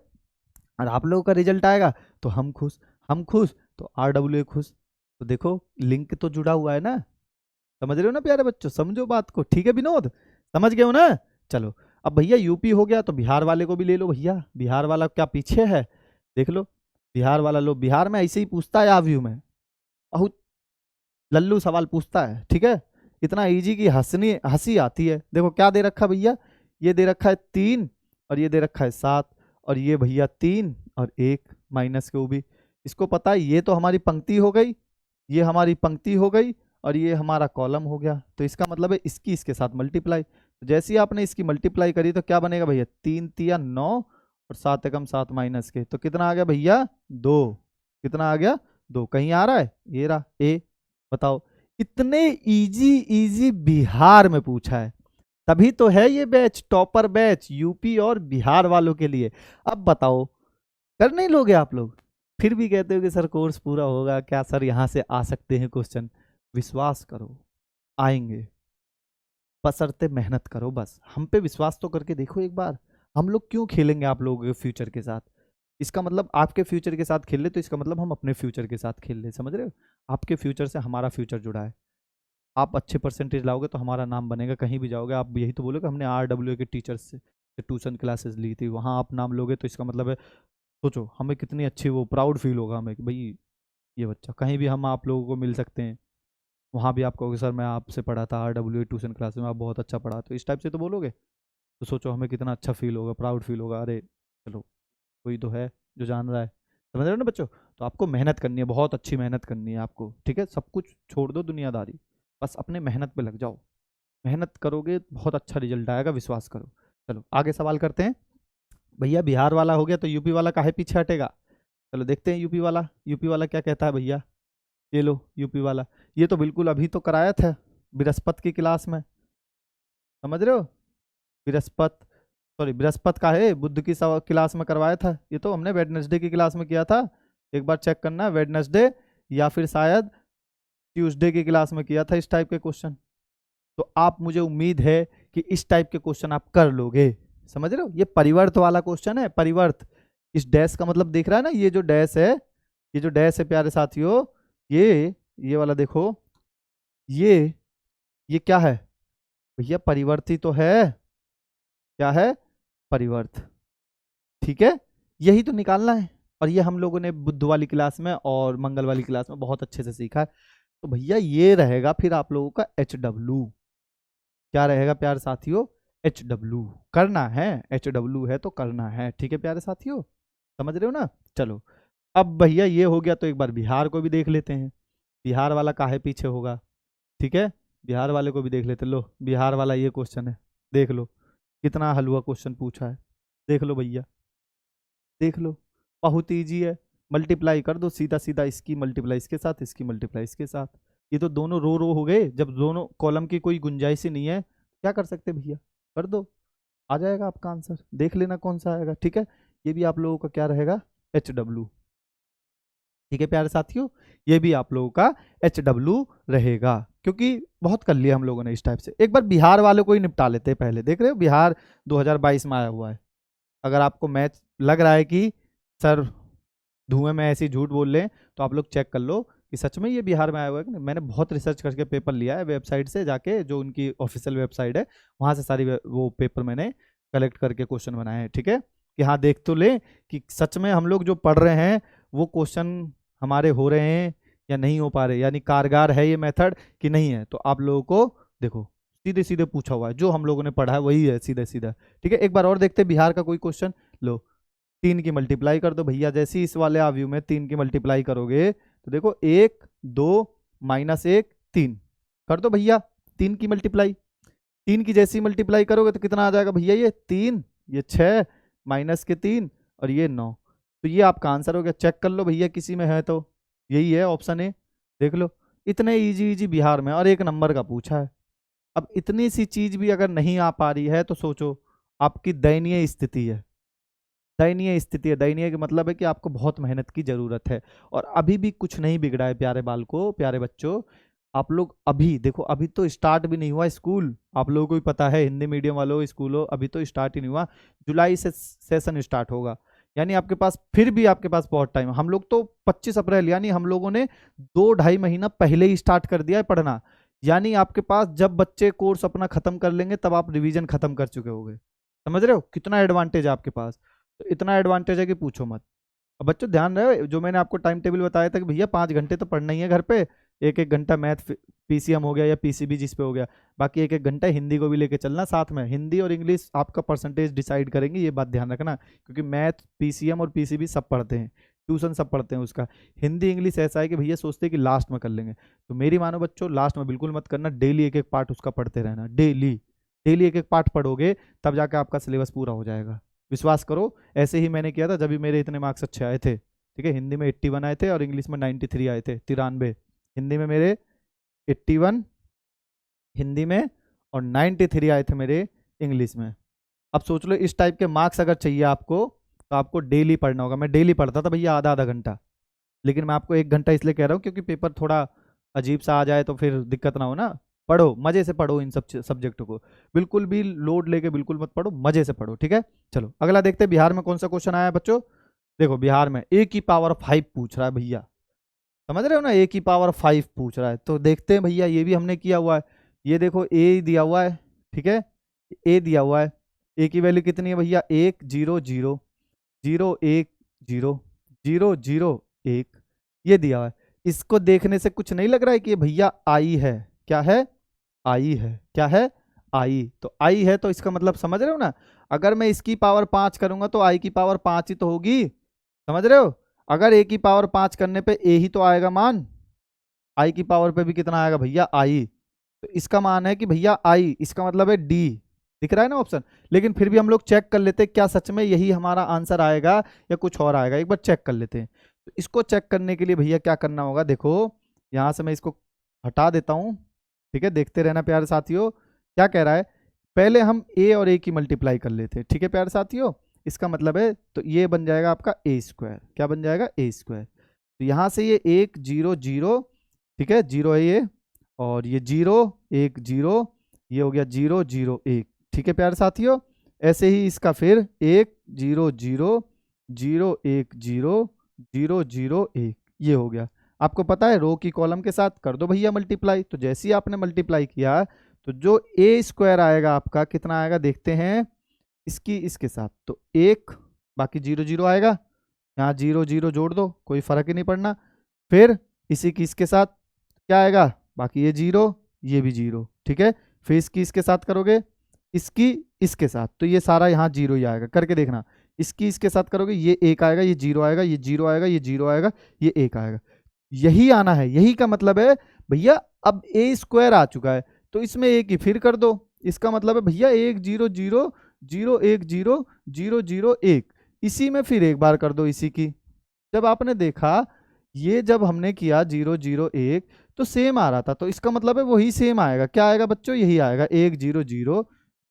और आप लोगों का रिजल्ट आएगा तो हम खुश, हम खुश तो RWA खुश। तो देखो लिंक तो जुड़ा हुआ है ना, समझ रहे हो ना प्यारे बच्चों, समझो बात को, ठीक है विनोद, समझ गए हो ना। चलो अब भैया यूपी हो गया, तो बिहार वाले को भी ले लो भैया, बिहार वाला क्या पीछे है, देख लो बिहार वाला लो। बिहार में ऐसे ही पूछता है आव्यूह में, बहुत लल्लू सवाल पूछता है, ठीक है, इतना इजी की हंसनी हंसी आती है। देखो क्या दे रखा भैया, ये दे रखा है 3 और ये दे रखा है 7, और ये भैया 3 और 1 माइनस के भी। इसको पता है ये तो हमारी पंक्ति हो गई, ये हमारी पंक्ति हो गई, और ये हमारा कॉलम हो गया। तो इसका मतलब है इसकी इसके साथ मल्टीप्लाई, तो जैसे ही आपने इसकी मल्टीप्लाई करी तो क्या बनेगा भैया, 3 तिया 9 और 7 एकम 7 माइनस के, तो कितना आ गया भैया 2, कितना आ गया 2, कहीं आ रहा है, ये रहा ए। बताओ, इतने इजी इजी बिहार में पूछा है, तभी तो है ये बैच टॉपर बैच यूपी और बिहार वालों के लिए। अब बताओ कर नहीं लोगे आप लोग, फिर भी कहते हो कि सर कोर्स पूरा होगा क्या, सर यहाँ से आ सकते हैं क्वेश्चन। विश्वास करो आएंगे, बशर्ते मेहनत करो, बस हम पे विश्वास तो करके देखो एक बार। हम लोग क्यों खेलेंगे आप लोगों के फ्यूचर के साथ, इसका मतलब आपके फ्यूचर के साथ खेल ले, तो इसका मतलब हम अपने फ्यूचर के साथ खेल ले, समझ रहे हो, आपके फ्यूचर से हमारा फ्यूचर जुड़ा है। आप अच्छे परसेंटेज लाओगे तो हमारा नाम बनेगा, कहीं भी जाओगे आप यही तो बोलोगे हमने RWA के टीचर्स से ट्यूशन क्लासेस ली थी, वहाँ आप नाम लोगे, तो इसका मतलब है सोचो हमें कितनी अच्छी वो प्राउड फील होगा हमें कि भाई ये बच्चा, कहीं भी हम आप लोगों को मिल सकते हैं, वहाँ भी आप कहोगे सर मैं आपसे पढ़ा था RWA ट्यूशन क्लास में, आप बहुत अच्छा पढ़ा, तो इस टाइप से तो बोलोगे, तो सोचो हमें कितना अच्छा फील होगा, प्राउड फील होगा, अरे चलो कोई तो है जो जान रहा है, समझ रहे हो ना बच्चों। तो आपको मेहनत करनी है, बहुत अच्छी मेहनत करनी है आपको, ठीक है, सब कुछ छोड़ दो दुनियादारी, बस अपने मेहनत पे लग जाओ, मेहनत करोगे बहुत अच्छा रिजल्ट आएगा, विश्वास करो। चलो आगे सवाल करते हैं। भैया बिहार वाला हो गया, तो यूपी वाला काहे पीछे हटेगा, चलो देखते हैं यूपी वाला, यूपी वाला क्या कहता है भैया। ये लो यूपी वाला, ये तो बिल्कुल अभी तो कराया था बृहस्पति की क्लास में, समझ रहे हो, बृहस्पति, सॉरी बृहस्पति का है, बुध की क्लास में करवाया था, ये तो हमने वेडनेसडे की क्लास में किया था, एक बार चेक करना, वेडनेसडे या फिर शायद ट्यूसडे की क्लास में किया था इस टाइप के क्वेश्चन। तो आप, मुझे उम्मीद है कि इस टाइप के क्वेश्चन आप कर लोगे, समझ रहे हो, ये परिवर्त वाला क्वेश्चन है, परिवर्त, इस डैश का मतलब देख रहा है ना, ये जो डैश है, ये जो डैश है प्यारे साथियों, ये वाला देखो, ये क्या है भैया, परिवर्त ही तो है। क्या है? परिवर्त। ठीक है, यही तो निकालना है। और ये हम लोगों ने बुध वाली क्लास में और मंगल वाली क्लास में बहुत अच्छे से सीखा है। तो भैया ये रहेगा फिर आप लोगों का एच डब्ल्यू। क्या रहेगा प्यारे साथियों? H W. करना है, एच डब्ल्यू है तो करना है। ठीक है प्यारे साथियों, समझ रहे हो ना? चलो, अब भैया ये हो गया, तो एक बार बिहार को भी देख लेते हैं। बिहार वाला काहे पीछे होगा? ठीक है, बिहार वाले को भी देख लेते। लो, बिहार वाला ये क्वेश्चन है, देख लो कितना हलवा क्वेश्चन पूछा है। देख लो भैया, देख लो, बहुत ईजी है। मल्टीप्लाई कर दो सीधा सीधा, इसकी मल्टीप्लाई इसके साथ, इसकी मल्टीप्लाई इसके साथ। ये तो दोनों रो रो हो गए। जब दोनों कॉलम की कोई गुंजाइश ही नहीं है, क्या कर सकते भैया? कर दो, आ जाएगा आपका आंसर। देख लेना कौन सा आएगा। ठीक है, ये भी आप लोगों का क्या रहेगा? H W. ठीक है प्यारे साथियों, ये भी आप लोगों का एच डब्ल्यू रहेगा, क्योंकि बहुत कर लिया हम लोगों ने इस टाइप से। एक बार बिहार वाले को ही निपटा लेते हैं पहले। देख रहे हो, बिहार 2022 में आया हुआ है। अगर आपको मैच लग रहा है कि सर धुएं में ऐसे झूठ बोल रहे हैं, तो आप लोग चेक कर लो कि सच में ये बिहार में आया हुआ है कि नहीं। मैंने बहुत रिसर्च करके पेपर लिया है वेबसाइट से जाके, जो उनकी ऑफिशियल वेबसाइट है, वहाँ से सारी वो पेपर मैंने कलेक्ट करके क्वेश्चन बनाए हैं। ठीक है, कि हाँ देख तो ले कि सच में हम लोग जो पढ़ रहे हैं वो क्वेश्चन हमारे हो रहे हैं या नहीं हो पा रहे, यानी कारगर है ये मेथड कि नहीं है। तो आप लोगों को देखो सीधे सीधे पूछा हुआ है, जो हम लोगों ने पढ़ा है वही है, सीधा सीधा। ठीक है, एक बार और देखते हैं बिहार का कोई क्वेश्चन। लो, 3 की मल्टीप्लाई कर दो भैया। जैसे इस वाले आव्यू में 3 की मल्टीप्लाई करोगे तो देखो 1 2 -1 3 कर दो भैया। 3 की मल्टीप्लाई, 3 की जैसी मल्टीप्लाई करोगे तो कितना आ जाएगा भैया? ये 3, ये 6 माइनस के 3 और ये 9। तो ये आपका आंसर हो गया। चेक कर लो भैया किसी में है तो, यही है ऑप्शन ए। देख लो, इतने इजी इजी बिहार में और 1 नंबर का पूछा है। अब इतनी सी चीज भी अगर नहीं आ पा रही है तो सोचो आपकी दयनीय स्थिति है। दयनीय स्थिति है, दयनीय का मतलब है कि आपको बहुत मेहनत की जरूरत है। और अभी भी कुछ नहीं बिगड़ा है प्यारे बालकों, प्यारे बच्चों। आप लोग अभी देखो, अभी तो स्टार्ट भी नहीं हुआ स्कूल। आप लोगों को भी पता है, हिंदी मीडियम वालों स्कूलों, अभी तो स्टार्ट ही नहीं हुआ। जुलाई से सेशन स्टार्ट होगा, यानी आपके पास फिर भी आपके पास बहुत टाइम। हम लोग तो 25 अप्रैल, यानी हम लोगों ने 2-2.5 महीना पहले ही स्टार्ट कर दिया है पढ़ना। यानी आपके पास जब बच्चे कोर्स अपना खत्म कर लेंगे तब आप रिवीजन खत्म कर चुके होंगे। समझ रहे हो कितना एडवांटेज है आपके पास? तो इतना एडवांटेज है कि पूछो मत। अब बच्चों ध्यान रहे, जो मैंने आपको टाइम टेबल बताया था कि भैया 5 घंटे तो पढ़ना ही है घर पे। 1-1 घंटा मैथ पीसीएम हो गया या पीसीबी जिस पे हो गया, बाकी 1-1 घंटा हिंदी को भी लेके चलना साथ में। हिंदी और इंग्लिश आपका परसेंटेज डिसाइड करेंगे, ये बात ध्यान रखना, क्योंकि मैथ पीसीएम और पीसीबी सब पढ़ते हैं, ट्यूशन सब पढ़ते हैं उसका। हिंदी इंग्लिश ऐसा है कि भैया सोचते हैं कि लास्ट में कर लेंगे, तो मेरी मानो बच्चों लास्ट में बिल्कुल मत करना। डेली एक एक पार्ट उसका पढ़ते रहना, डेली डेली एक एक पार्ट पढ़ोगे तब जाकर आपका सिलेबस पूरा हो जाएगा। विश्वास करो, ऐसे ही मैंने किया था जब भी मेरे इतने मार्क्स अच्छे आए थे। ठीक है, हिंदी में 81 आए थे और इंग्लिश में 93 आए थे, 93। हिंदी में मेरे 81 हिंदी में और 93 आए थे मेरे इंग्लिश में। अब सोच लो इस टाइप के मार्क्स अगर चाहिए आपको तो आपको डेली पढ़ना होगा। मैं डेली पढ़ता था भैया आधा आधा घंटा, लेकिन मैं आपको 1 घंटा इसलिए कह रहा हूँ क्योंकि पेपर थोड़ा अजीब सा आ जाए तो फिर दिक्कत ना हो ना। पढ़ो, मजे से पढ़ो, इन सब सब्जेक्ट को बिल्कुल भी लोड लेके बिल्कुल मत पढ़ो, मजे से पढ़ो। ठीक है, चलो अगला देखते हैं बिहार में कौन सा क्वेश्चन आया है बच्चों। देखो बिहार में ए की पावर 5 पूछ रहा है भैया, समझ रहे हो ना, ए की पावर 5 पूछ रहा है। तो देखते हैं भैया, ये भी हमने किया हुआ है। ये देखो ए दिया हुआ है, ठीक है, ए दिया हुआ है। ए की वैल्यू कितनी है भैया? 1 0 0 0 1 0 0 0 1, ये दिया हुआ है। इसको देखने से कुछ नहीं लग रहा है कि ये भैया आई है? क्या है? आई है। क्या है? आई। तो आई है तो इसका मतलब समझ रहे हो ना, अगर मैं इसकी पावर 5 करूंगा तो आई की पावर 5 ही तो होगी। समझ रहे हो? अगर ए की पावर 5 करने पे ए ही तो आएगा मान, आई की पावर पे भी कितना आएगा भैया? आई। तो इसका मान है कि भैया आई, इसका मतलब है डी। दिख रहा है ना ऑप्शन? लेकिन फिर भी हम लोग चेक कर लेते हैं क्या सच में यही हमारा आंसर आएगा या कुछ और आएगा, एक बार चेक कर लेते हैं। तो इसको चेक करने के लिए भैया क्या करना होगा, देखो यहां से मैं इसको हटा देता हूं। ठीक है, देखते रहना प्यारे साथियों। क्या कह रहा है, पहले हम ए और ए की मल्टीप्लाई कर लेते हैं। ठीक है प्यारे साथियों, इसका मतलब है तो ये बन जाएगा आपका ए स्क्वायर। क्या बन जाएगा? ए स्क्वायर। तो यहाँ से ये 1 0 0, ठीक है, 0 है ये, और ये 0 1 0, ये हो गया 0 0 1। ठीक है प्यारे साथियों, ऐसे ही इसका फिर 1 0 0 0 1 0 0 0 1, ये हो गया। आपको पता है रो की कॉलम के साथ कर दो भैया मल्टीप्लाई। तो जैसे ही आपने मल्टीप्लाई किया तो जो ए स्क्वायर आएगा आपका कितना आएगा देखते हैं, इसकी इसके साथ तो 1, बाकी 0 0 आएगा, यहाँ 0 0 जोड़ दो, कोई फर्क ही नहीं पड़ना। फिर इसी की इसके साथ क्या आएगा, बाकी ये 0, ये भी 0, ठीक है। फिर इसकी इसके साथ करोगे, इसकी इसके साथ, तो ये सारा यहाँ 0 ही आएगा, करके देखना। इसकी इसके साथ करोगे, ये 1 आएगा, ये 0 आएगा, ये 0 आएगा, ये 0 आएगा, ये 1 आएगा। यही आना है, यही का मतलब है भैया। अब ए स्क्वायर आ चुका है तो इसमें एक ही फिर कर दो, इसका मतलब है भैया 1 0 0 0 1 0 0 0 1, इसी में फिर एक बार कर दो इसी की। जब आपने देखा ये जब हमने किया 0 0 1 तो सेम आ रहा था, तो इसका मतलब है वही सेम आएगा। क्या आएगा बच्चों, यही आएगा 1 0 0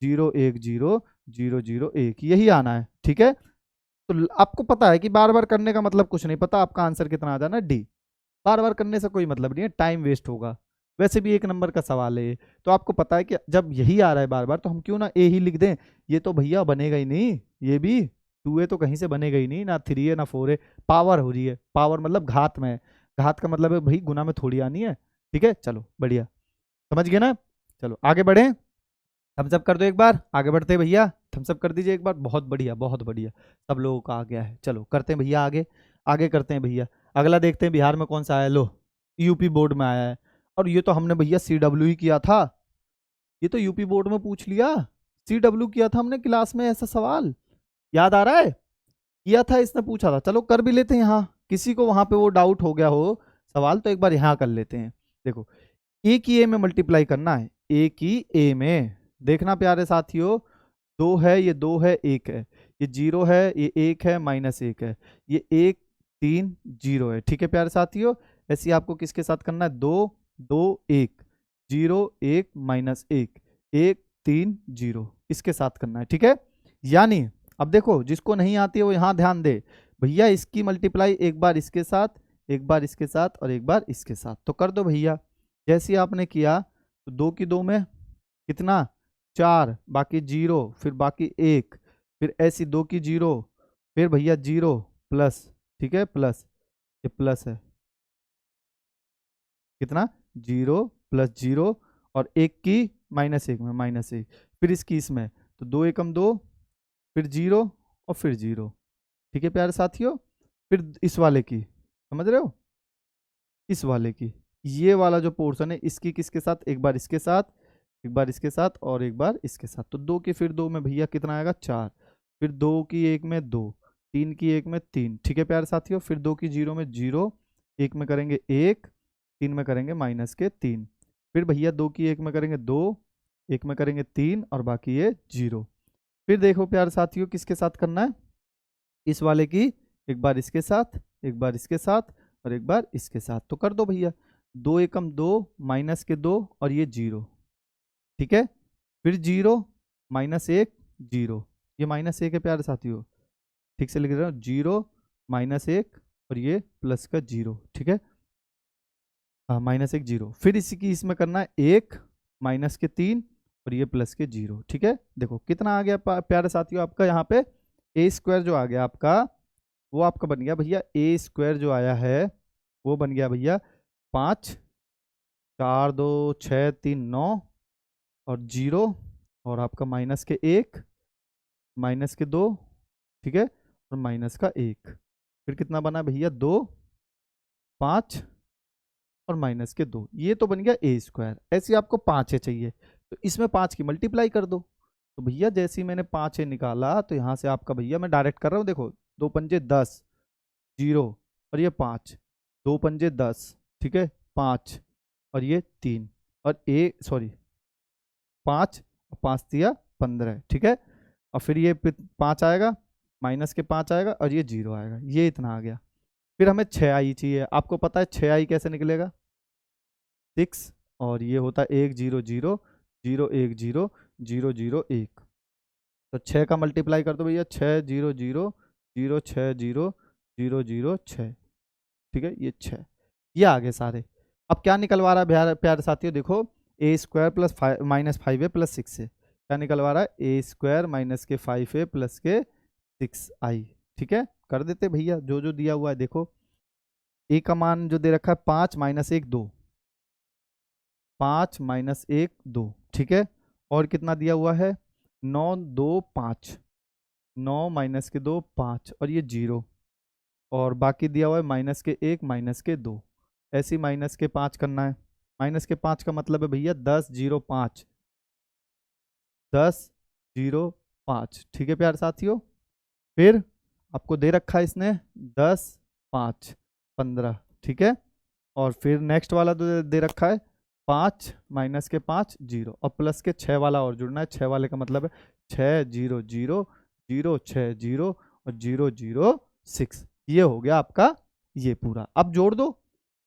0 1 0 0 0 1, यही आना है, ठीक है। तो आपको पता है कि बार बार करने का मतलब कुछ नहीं, पता आपका आंसर कितना आ जाना, डी। बार बार करने से कोई मतलब नहीं है, टाइम वेस्ट होगा। वैसे भी 1 नंबर का सवाल है ये, तो आपको पता है कि जब यही आ रहा है बार बार तो हम क्यों ना ए ही लिख दें। ये तो भैया बनेगा ही नहीं, ये भी 2 तो कहीं से बनेगा ही नहीं, ना 3 है ना 4 है। पावर हो रही है, पावर मतलब घात में है, घात का मतलब है भाई गुना में थोड़ी आनी है, ठीक है। चलो बढ़िया, समझ गए ना। चलो आगे बढ़े, थम्स अप कर दो एक बार, आगे बढ़ते हैं भैया, थम्स अप कर दीजिए एक बार। बहुत बढ़िया बहुत बढ़िया, सब लोगों का आ गया है। चलो करते हैं भैया आगे, आगे करते हैं भैया। अगला देखते हैं बिहार में कौन सा आया, लो यूपी बोर्ड में आया है। और ये तो हमने भैया CW ही किया था, ये तो यूपी बोर्ड में पूछ लिया। CW किया था हमने क्लास में ऐसा सवाल, याद आ रहा है, किया था, इसने पूछा था। चलो कर भी लेते हैं यहाँ, किसी को वहां पे वो डाउट हो गया हो सवाल, तो एक बार यहाँ कर लेते हैं। देखो ए की ए में मल्टीप्लाई करना है, ए की ए में, देखना प्यारे साथियों, 2 है, ये 2 है, 1 है, ये 0 है, ये 1 है, -1 है, ये 1 3 0 है, ठीक है प्यारे साथियों। ऐसे ही आपको किसके साथ करना है, 2 2 1 0 1 -1 1 3 0, इसके साथ करना है, ठीक है। यानी अब देखो जिसको नहीं आती है वो यहाँ ध्यान दे भैया, इसकी मल्टीप्लाई एक बार इसके साथ, एक बार इसके साथ और एक बार इसके साथ, तो कर दो भैया। जैसे ही आपने किया तो 2 की 2 में कितना 4, बाकी 0, फिर बाकी 1, फिर ऐसी 2 की 0, फिर भैया 0 प्लस, ठीक है, प्लस, ये प्लस है, कितना 0 प्लस 0, और 1 की -1 में -1, फिर इसकी इसमें, तो 2 एकम 2, फिर 0 और फिर 0, ठीक है प्यारे साथियों। फिर इस वाले की, समझ रहे हो, इस वाले की, ये वाला जो पोर्शन है इसकी किसके साथ, एक बार इसके साथ, एक बार इसके साथ और एक बार इसके साथ, तो 2 की फिर 2 में भैया कितना आएगा 4, फिर 2 की 1 में 2, 3 की 1 में 3, ठीक है प्यारे साथियों। फिर 2 की 0 में 0, 1 में करेंगे 1, 3 में करेंगे -3, फिर भैया 2 की 1 में करेंगे 2, 1 में करेंगे 3 और बाकी ये 0। फिर देखो प्यारे साथियों किसके साथ करना है, इस वाले की, एक बार इसके साथ, एक बार इसके साथ और एक बार इसके साथ, तो कर दो भैया, 2 एकम 2 -2 और ये 0, ठीक है। फिर 0 -1 0, ये -1 है प्यारे साथियों, ठीक से लिख रहे हो, 0 -1 और ये प्लस का 0, ठीक है, हाँ -1 0। फिर इसी की इसमें करना है 1 -3 और ये प्लस के 0, ठीक है। देखो कितना आ गया प्यारे साथियों आपका यहाँ पे ए स्क्वायर जो आ गया आपका, वो आपका बन गया भैया, ए स्क्वायर जो आया है वो बन गया भैया 5 4 2 6 3 9 और 0 और आपका -1 -2, ठीक है, और -1, फिर कितना बना भैया 2 5 और -2, ये तो बन गया ए स्क्वायर। ऐसे ही आपको 5 है चाहिए तो इसमें 5 की मल्टीप्लाई कर दो, तो भैया जैसे ही मैंने 5 है निकाला तो यहाँ से आपका भैया मैं डायरेक्ट कर रहा हूँ, देखो 2 पंजे 10 0 और ये 5, 2 पंजे 10, ठीक है, 5 और ये 3 और ए सॉरी 5 और 5 दिया 15, ठीक है। और फिर ये 5 आएगा, -5 आएगा और ये 0 आएगा, ये इतना आ गया। फिर हमें 6i चाहिए, आपको पता है 6i कैसे निकलेगा, 6 और ये होता है 1 0 0 0 1 0 0 0 1, तो 6 का मल्टीप्लाई कर दो भैया, 6 0 0 0 6 0 0 0 6, ठीक है, ये 6, ये आगे सारे। अब क्या निकलवा रहा है प्यारे प्यारे साथियों, देखो ए स्क्वायर प्लस -5 है प्लस 6 है, क्या निकलवा रहा है, ए स्क्वायर -5 है प्लस के 6i, ठीक है, कर देते भैया जो जो दिया हुआ है। देखो ए का मान जो दे रखा है 5 माइनस 1 2, 5 माइनस 1 2, ठीक है। और कितना दिया हुआ है 9 2 5, 9 माइनस के 2 5, और ये 0। और बाकी दिया हुआ है माइनस के 1 माइनस के 2, ऐसे ही माइनस के 5 करना है। माइनस के 5 का मतलब है भैया 10 0 5, 10 0 5, ठीक है प्यारे साथियों। फिर आपको दे रखा है इसने 10 5 15, ठीक है। और फिर नेक्स्ट वाला दे रखा है 5 माइनस के 5 0, और प्लस के 6 वाला और जुड़ना है। 6 वाले का मतलब है 6 0 0 0 6 0 और 0 0 6। ये हो गया आपका ये पूरा। अब जोड़ दो,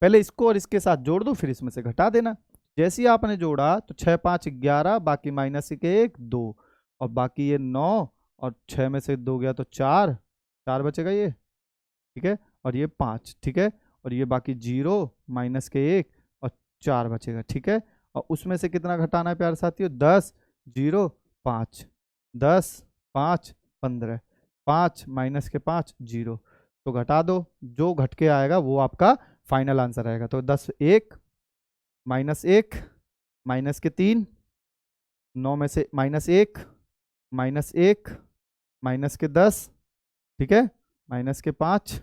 पहले इसको और इसके साथ जोड़ दो, फिर इसमें से घटा देना। जैसे ही आपने जोड़ा तो 6 5 11, बाकी माइनस के 1 2, और बाकी ये 9, और 6 में से 2 गया तो 4, 4 बचेगा ये, ठीक है। और ये 5, ठीक है। और ये बाकी 0 माइनस के 1 और 4 बचेगा, ठीक है। और उसमें से कितना घटाना है प्यारे साथियों 10 0 5, 10 5 15, 5 माइनस के 5 0। तो घटा दो, जो घट के आएगा वो आपका फाइनल आंसर आएगा। तो 10 1 माइनस 1 माइनस के 3, 9 में से माइनस 1 माइनस 1 माइनस के 10, ठीक है, माइनस के 5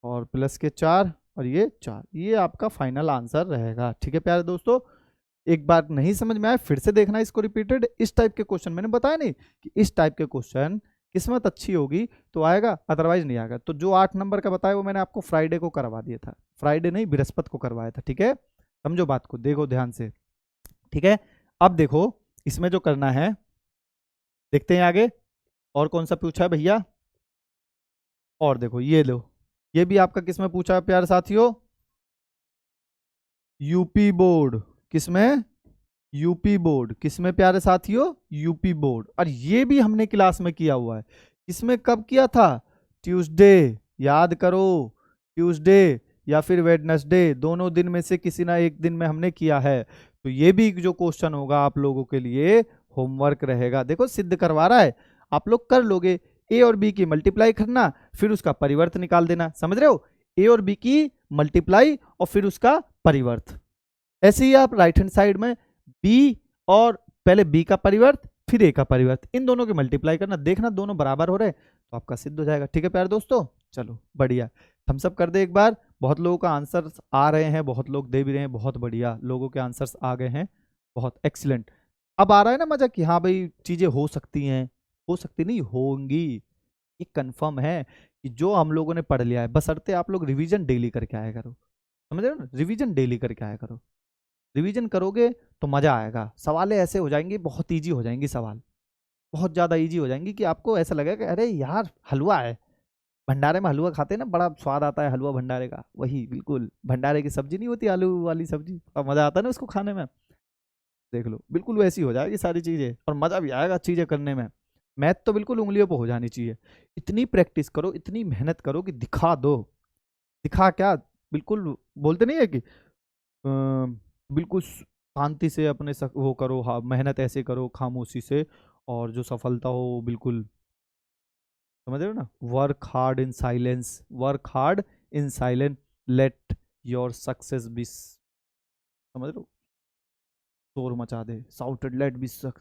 और प्लस के 4, और ये 4। ये आपका फाइनल आंसर रहेगा, ठीक है प्यारे दोस्तों। एक बार नहीं समझ में आया फिर से देखना इसको रिपीटेड। इस टाइप के क्वेश्चन मैंने बताया नहीं कि इस टाइप के क्वेश्चन किस्मत अच्छी होगी तो आएगा, अदरवाइज नहीं आएगा। तो जो 8 नंबर का बताया वो मैंने आपको फ्राइडे को करवा दिया था, फ्राइडे नहीं बृहस्पति को करवाया था, ठीक है। समझो बात को, देखो ध्यान से, ठीक है। अब देखो इसमें जो करना है, देखते हैं आगे और कौन सा पूछा है भैया। और देखो ये लो, ये भी आपका किसमें पूछा है प्यारे साथियों, यूपी बोर्ड। किसमें, यूपी बोर्ड। किसमें प्यारे साथियों, यूपी बोर्ड। और ये भी हमने क्लास में किया हुआ है। किसमें, कब किया था, ट्यूसडे, याद करो, ट्यूसडे या फिर वेडनेसडे, दोनों दिन में से किसी ना एक दिन में हमने किया है। तो ये भी जो क्वेश्चन होगा आप लोगों के लिए होमवर्क रहेगा। देखो सिद्ध करवा रहा है, आप लोग कर लोगे। ए और बी की मल्टीप्लाई करना, फिर उसका परिवर्त निकाल देना, समझ रहे हो। ए और बी की मल्टीप्लाई और फिर उसका परिवर्त। ऐसे ही आप राइट हैंड साइड में बी और पहले बी का परिवर्त फिर ए का परिवर्त, इन दोनों की मल्टीप्लाई करना, देखना दोनों बराबर हो रहे हैं तो आपका सिद्ध हो जाएगा, ठीक है प्यारे दोस्तों। चलो बढ़िया, थम्स अप कर दे एक बार। बहुत लोगों का आंसर आ रहे हैं, बहुत लोग दे भी रहे हैं, बहुत बढ़िया लोगों के आंसर्स आ गए हैं, बहुत एक्सीलेंट। अब आ रहा है ना मजा कि हाँ भाई चीजें हो सकती हैं, हो सकती नहीं होंगी, ये कंफर्म है कि जो हम लोगों ने पढ़ लिया है, बशर्ते आप लोग रिवीजन डेली करके आया करो, समझ रहे हो ना, रिवीजन डेली करके आया करो। रिवीजन करोगे तो मजा आएगा, सवालें ऐसे हो जाएंगी, बहुत इजी हो जाएंगी सवाल, बहुत ज्यादा इजी हो जाएंगी कि आपको ऐसा लगेगा कि अरे यार हलवा है, भंडारे में हलवा खाते हैं ना, बड़ा स्वाद आता है हलवा भंडारे का, वही बिल्कुल भंडारे की सब्जी नहीं होती आलू वाली सब्जी, और मजा आता है ना उसको खाने में, देख लो बिल्कुल वैसी हो जाएगी सारी चीजें, और मजा भी आएगा चीजें करने में। मैथ तो बिल्कुल उंगलियों पर हो जानी चाहिए। इतनी प्रैक्टिस करो, इतनी मेहनत करो कि दिखा दो। दिखा क्या, बिल्कुल बोलते नहीं है कि बिल्कुल शांति से अपने वो करो, हाँ मेहनत ऐसे करो खामोशी से, और जो सफलता हो वो बिल्कुल, समझ रहे हो ना, work hard in silence, work hard in silence, let your success be, समझ रहे हो, शोर मचा दे, shouted,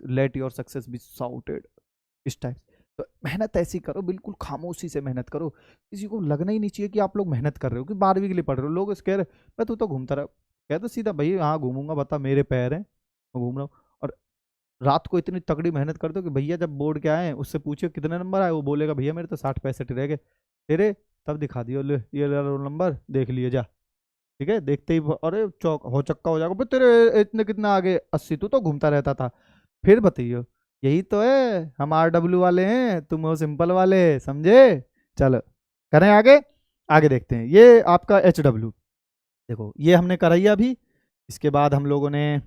let your success be shouted, इस टाइप। तो मेहनत ऐसी करो, बिल्कुल खामोशी से मेहनत करो, किसी को लगना ही नहीं चाहिए कि आप लोग मेहनत कर रहे हो, कि 12वीं के लिए पढ़ रहे हो। लोग कह रहे मैं तू तो घूमता रहा, कह तो सीधा भाई हाँ घूमूंगा, बता मेरे पैर हैं मैं घूम रहा हूँ। और रात को इतनी तगड़ी मेहनत कर दो कि भैया जब बोर्ड के आए उससे पूछिए कितने नंबर आए, वो बोलेगा भैया मेरे तो 60 65 रह गए तेरे, तब दिखा दियो ले ये रोल नंबर देख लिए जा, ठीक है। देखते ही अरे चौक हो चक्का हो जाएगा, भाई तेरे इतने कितना आगे 80, तू तो घूमता रहता था। फिर बताइए, यही तो है, हम RW वाले हैं, तुम हो सिंपल वाले, समझे। चलो करें आगे, आगे देखते हैं। ये आपका HW, देखो ये हमने कराई अभी, इसके बाद हम लोगों ने,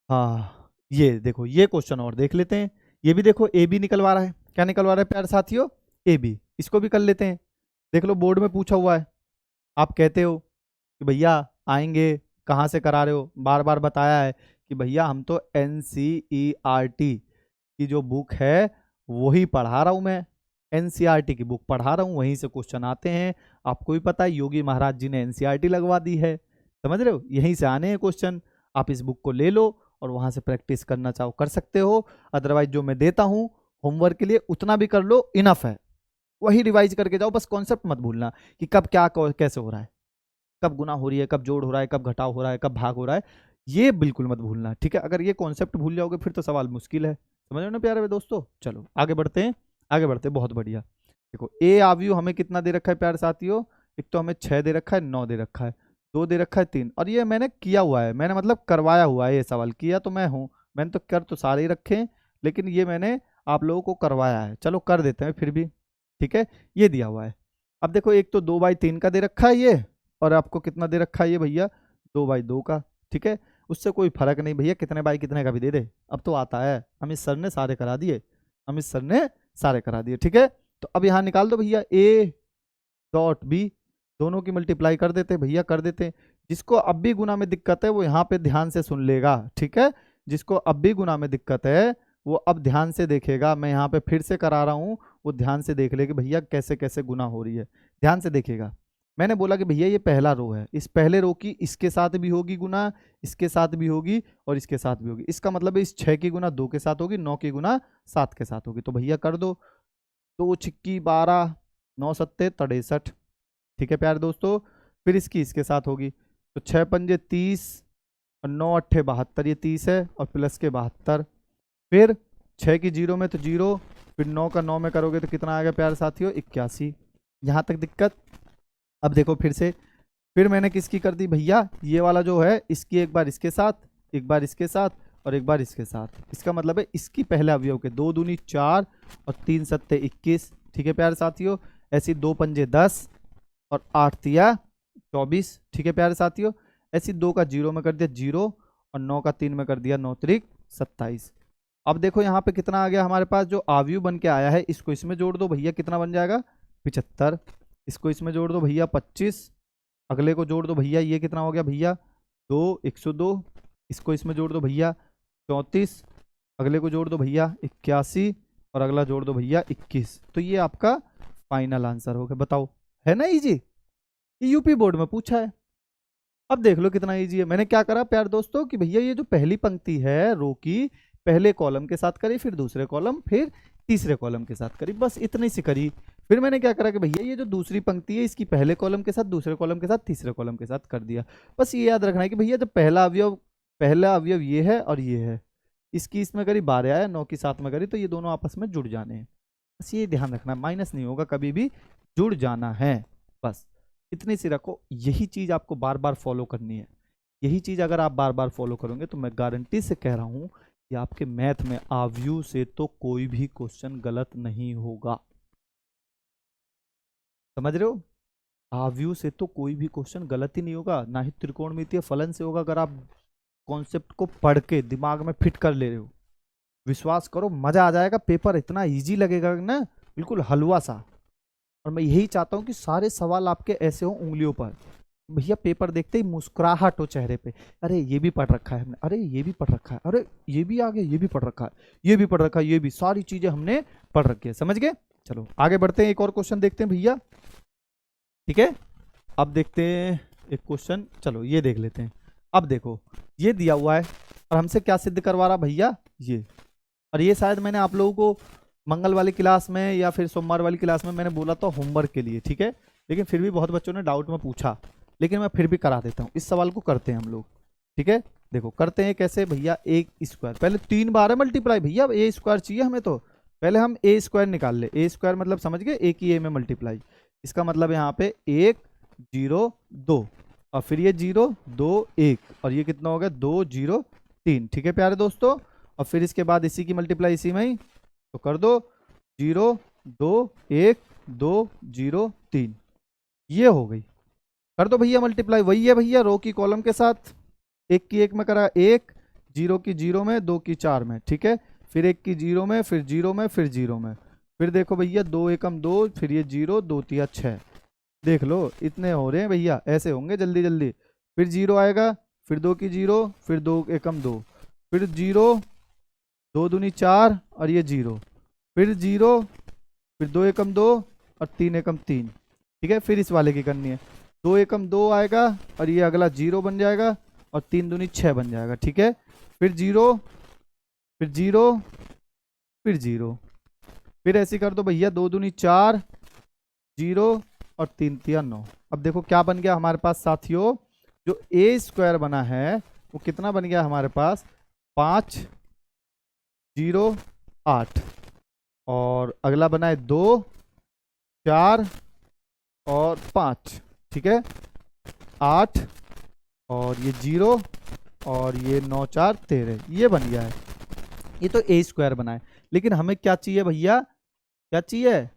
हाँ ये देखो ये क्वेश्चन और देख लेते हैं। ये भी देखो ए बी निकलवा रहा है, क्या निकलवा रहा है प्यारे साथियों, ए बी। इसको भी कर लेते हैं। देख लो बोर्ड में पूछा हुआ है, आप कहते हो कि भैया आएंगे, कहाँ से करा रहे हो, बार बार बताया है कि भैया हम तो NCERT की जो बुक है वही पढ़ा रहा हूँ मैं, एनसीईआरटी की बुक पढ़ा रहा हूँ, वहीं से क्वेश्चन आते हैं। आपको भी पता है योगी महाराज जी ने एनसीईआरटी लगवा दी है, समझ रहे हो, यहीं से आने हैं क्वेश्चन। आप इस बुक को ले लो और वहां से प्रैक्टिस करना चाहो कर सकते हो, अदरवाइज जो मैं देता हूँ होमवर्क के लिए उतना भी कर लो, इनफ है। वही रिवाइज करके जाओ, बस कॉन्सेप्ट मत भूलना कि कब क्या कैसे हो रहा है, कब गुना हो रही है, कब जोड़ हो रहा है, कब घटाव हो रहा है, कब भाग हो रहा है, ये बिल्कुल मत भूलना, ठीक है। अगर ये कॉन्सेप्ट भूल जाओगे फिर तो सवाल मुश्किल है, समझ रहे हो ना प्यारे मेरे दोस्तों। चलो आगे बढ़ते हैं, आगे बढ़ते हैं, बहुत बढ़िया। देखो ए आव्यूह हमें कितना दे रखा है प्यारे साथियों, एक तो हमें 6 दे रखा है, 9 दे रखा है, 2 दे रखा है, 3, और ये मैंने किया हुआ है, मैंने मतलब करवाया हुआ है, ये सवाल किया तो मैं हूँ, मैंने तो कर तो सारे ही रखे हैं, लेकिन ये मैंने आप लोगों को करवाया है, चलो कर देते हैं फिर भी, ठीक है। ये दिया हुआ है, अब देखो एक तो 2/3 का दे रखा है ये, और आपको कितना दे रखा है ये भैया 2/2 का, ठीक है। उससे कोई फर्क नहीं भैया, कितने बाई कितने का भी दे दे, अब तो आता है, अमित सर ने सारे करा दिए, अमित सर ने सारे करा दिए, ठीक है। तो अब यहाँ निकाल दो भैया ए डॉट बी, दोनों की मल्टीप्लाई कर देते भैया, कर देते। जिसको अब भी गुना में दिक्कत है वो यहाँ पे ध्यान से सुन लेगा, ठीक है। जिसको अब भी गुना में दिक्कत है वो अब ध्यान से देखेगा, मैं यहाँ पे फिर से करा रहा हूँ, वो ध्यान से देख ले कि भैया कैसे कैसे गुना हो रही है, ध्यान से देखेगा। मैंने बोला कि भैया ये पहला रो है, इस पहले रो की इसके साथ भी होगी गुना, इसके साथ भी होगी और इसके साथ भी होगी, इसका मतलब है इस 6 की गुना 2 के साथ होगी, 9 की गुना 7 के साथ होगी, तो भैया कर दो, 2 छिक्की 12, 9 सत्ते 63, ठीक है प्यारे दोस्तों। फिर इसकी इसके साथ होगी, तो 6 पंजे 30 और 9 अट्ठे 72, ये 30 है और प्लस के 72, फिर 6 की 0 में तो 0, फिर 9 का 9 में करोगे तो कितना आएगा प्यारे साथियों 81। यहाँ तक दिक्कत। अब देखो फिर से, फिर मैंने किसकी कर दी भैया, ये वाला जो है इसकी एक बार इसके साथ, एक बार इसके साथ और एक बार इसके साथ, इसका मतलब है इसकी पहले अवयव के 2 दूनी 4 और 3 सत्ते 21, ठीक है प्यारे साथियों। ऐसी 2 पंजे 10 और 8 तिया 24, ठीक है प्यारे साथियों। ऐसी 2 का 0 में कर दिया 0 और 9 का 3 में कर दिया 9 त्रिक 27। अब देखो यहाँ पे कितना आ गया हमारे पास, जो आव्यूह बन के आया है इसको इसमें जोड़ दो भैया, कितना बन जाएगा 75, इसको इसमें जोड़ दो भैया 25, अगले को जोड़ दो भैया, ये कितना हो गया भैया 2 102, इसको इसमें जोड़ दो भैया 34, अगले को जोड़ दो भैया 81 और अगला जोड़ दो भैया 21। तो ये आपका फाइनल आंसर हो गया, बताओ है ना इजी, ये यूपी बोर्ड में पूछा है। अब देख लो कितना इजी है, मैंने क्या करा प्यार दोस्तों कि भैया ये जो पहली पंक्ति है रो की, पहले कॉलम के साथ करी, फिर दूसरे कॉलम, फिर तीसरे कॉलम के साथ करी, बस इतनी सी करी। फिर मैंने क्या करा कि भैया ये जो दूसरी पंक्ति है इसकी पहले कॉलम के साथ, दूसरे कॉलम के साथ, तीसरे कॉलम के साथ कर दिया। बस ये याद रखना है कि भैया जब पहला अवयव ये है और ये है, इसकी इसमें करी 12 आया, 9 की 7 में करी, तो ये दोनों आपस में जुड़ जाने हैं, बस ये ध्यान रखना, माइनस नहीं होगा कभी भी, जुड़ जाना है, बस इतनी सी रखो। यही चीज आपको बार बार फॉलो करनी है, यही चीज अगर आप बार बार फॉलो करोगे तो मैं गारंटी से कह रहा हूं कि आपके मैथ में आव्यूह से तो कोई भी क्वेश्चन गलत नहीं होगा, समझ रहे हो, आव्यूह से तो कोई भी क्वेश्चन गलत ही नहीं होगा, ना ही त्रिकोणमितीय फलन से होगा, अगर आप कॉन्सेप्ट को पढ़ के दिमाग में फिट कर ले रहे हो। विश्वास करो मजा आ जाएगा, पेपर इतना इजी लगेगा ना, बिल्कुल हलवा सा। और मैं यही चाहता हूं कि सारे सवाल आपके ऐसे हो उंगलियों पर, भैया पेपर देखते ही मुस्कुराहट हो चेहरे पे, अरे ये भी पढ़ रखा है हमने, अरे ये भी पढ़ रखा है, अरे ये भी आ गया, ये भी पढ़ रखा है, ये भी पढ़ रखा है, ये भी, सारी चीजें हमने पढ़ रखी है, समझ गए। चलो आगे बढ़ते हैं, एक और क्वेश्चन देखते हैं भैया, ठीक है। अब देखते हैं एक क्वेश्चन, चलो ये देख लेते हैं। अब देखो ये दिया हुआ है और हमसे क्या सिद्ध करवा रहा भैया ये, और ये शायद मैंने आप लोगों को मंगल वाली क्लास में या फिर सोमवार वाली क्लास में मैंने बोला था होमवर्क के लिए, ठीक है, लेकिन फिर भी बहुत बच्चों ने डाउट में पूछा, लेकिन मैं फिर भी करा देता हूँ। इस सवाल को करते हैं हम लोग, ठीक है। देखो करते हैं कैसे भैया, ए स्क्वायर पहले 3 बार है मल्टीप्लाई, भैया ए स्क्वायर चाहिए हमें, तो पहले हम ए स्क्वायर निकाल ले, ए स्क्वायर मतलब समझ गए, ए की ए में मल्टीप्लाई, इसका मतलब यहाँ पे 1 0 2 और फिर ये 0 2 1 और ये कितना हो गया 2 0 3, ठीक है प्यारे दोस्तों। और फिर इसके बाद इसी की मल्टीप्लाई इसी में ही, तो कर दो 0 2 1 2 0 3, ये हो गई, कर दो भैया मल्टीप्लाई, वही है भैया रो की कॉलम के साथ, 1 की 1 में करा 1, 0 की 0 में, 2 की 4 में, ठीक है, फिर 1 की 0 में, फिर 0 में, फिर 0 में, फिर देखो भैया 2 एकम 2, फिर ये 0 2 तिया 6, देख लो इतने हो रहे हैं भैया, ऐसे होंगे जल्दी जल्दी। फिर 0 आएगा, फिर 2 की 0, फिर 2 एकम 2, फिर 0 2 दूनी 4 और ये 0, फिर 0 फिर 2 एकम 2 और 3 एकम 3। ठीक है, फिर इस वाले की करनी है। 2 एकम 2 आएगा और ये अगला 0 बन जाएगा और 3 दूनी 6 बन जाएगा। ठीक है, फिर 0, फिर 0, फिर 0। फिर ऐसे कर दो भैया, 2 दूनी 4, 0 और 3 तिया 9। अब देखो क्या बन गया हमारे पास साथियों, जो ए स्क्वायर बना है वो कितना बन गया हमारे पास, 5, 0, 8। और अगला बना है 2, 4 और 5। ठीक है, 8 और ये 0 और ये 9, 4, 13, ये बन गया है। ये तो ए स्क्वायर बना है, लेकिन हमें क्या चाहिए भैया, क्या चाहिए,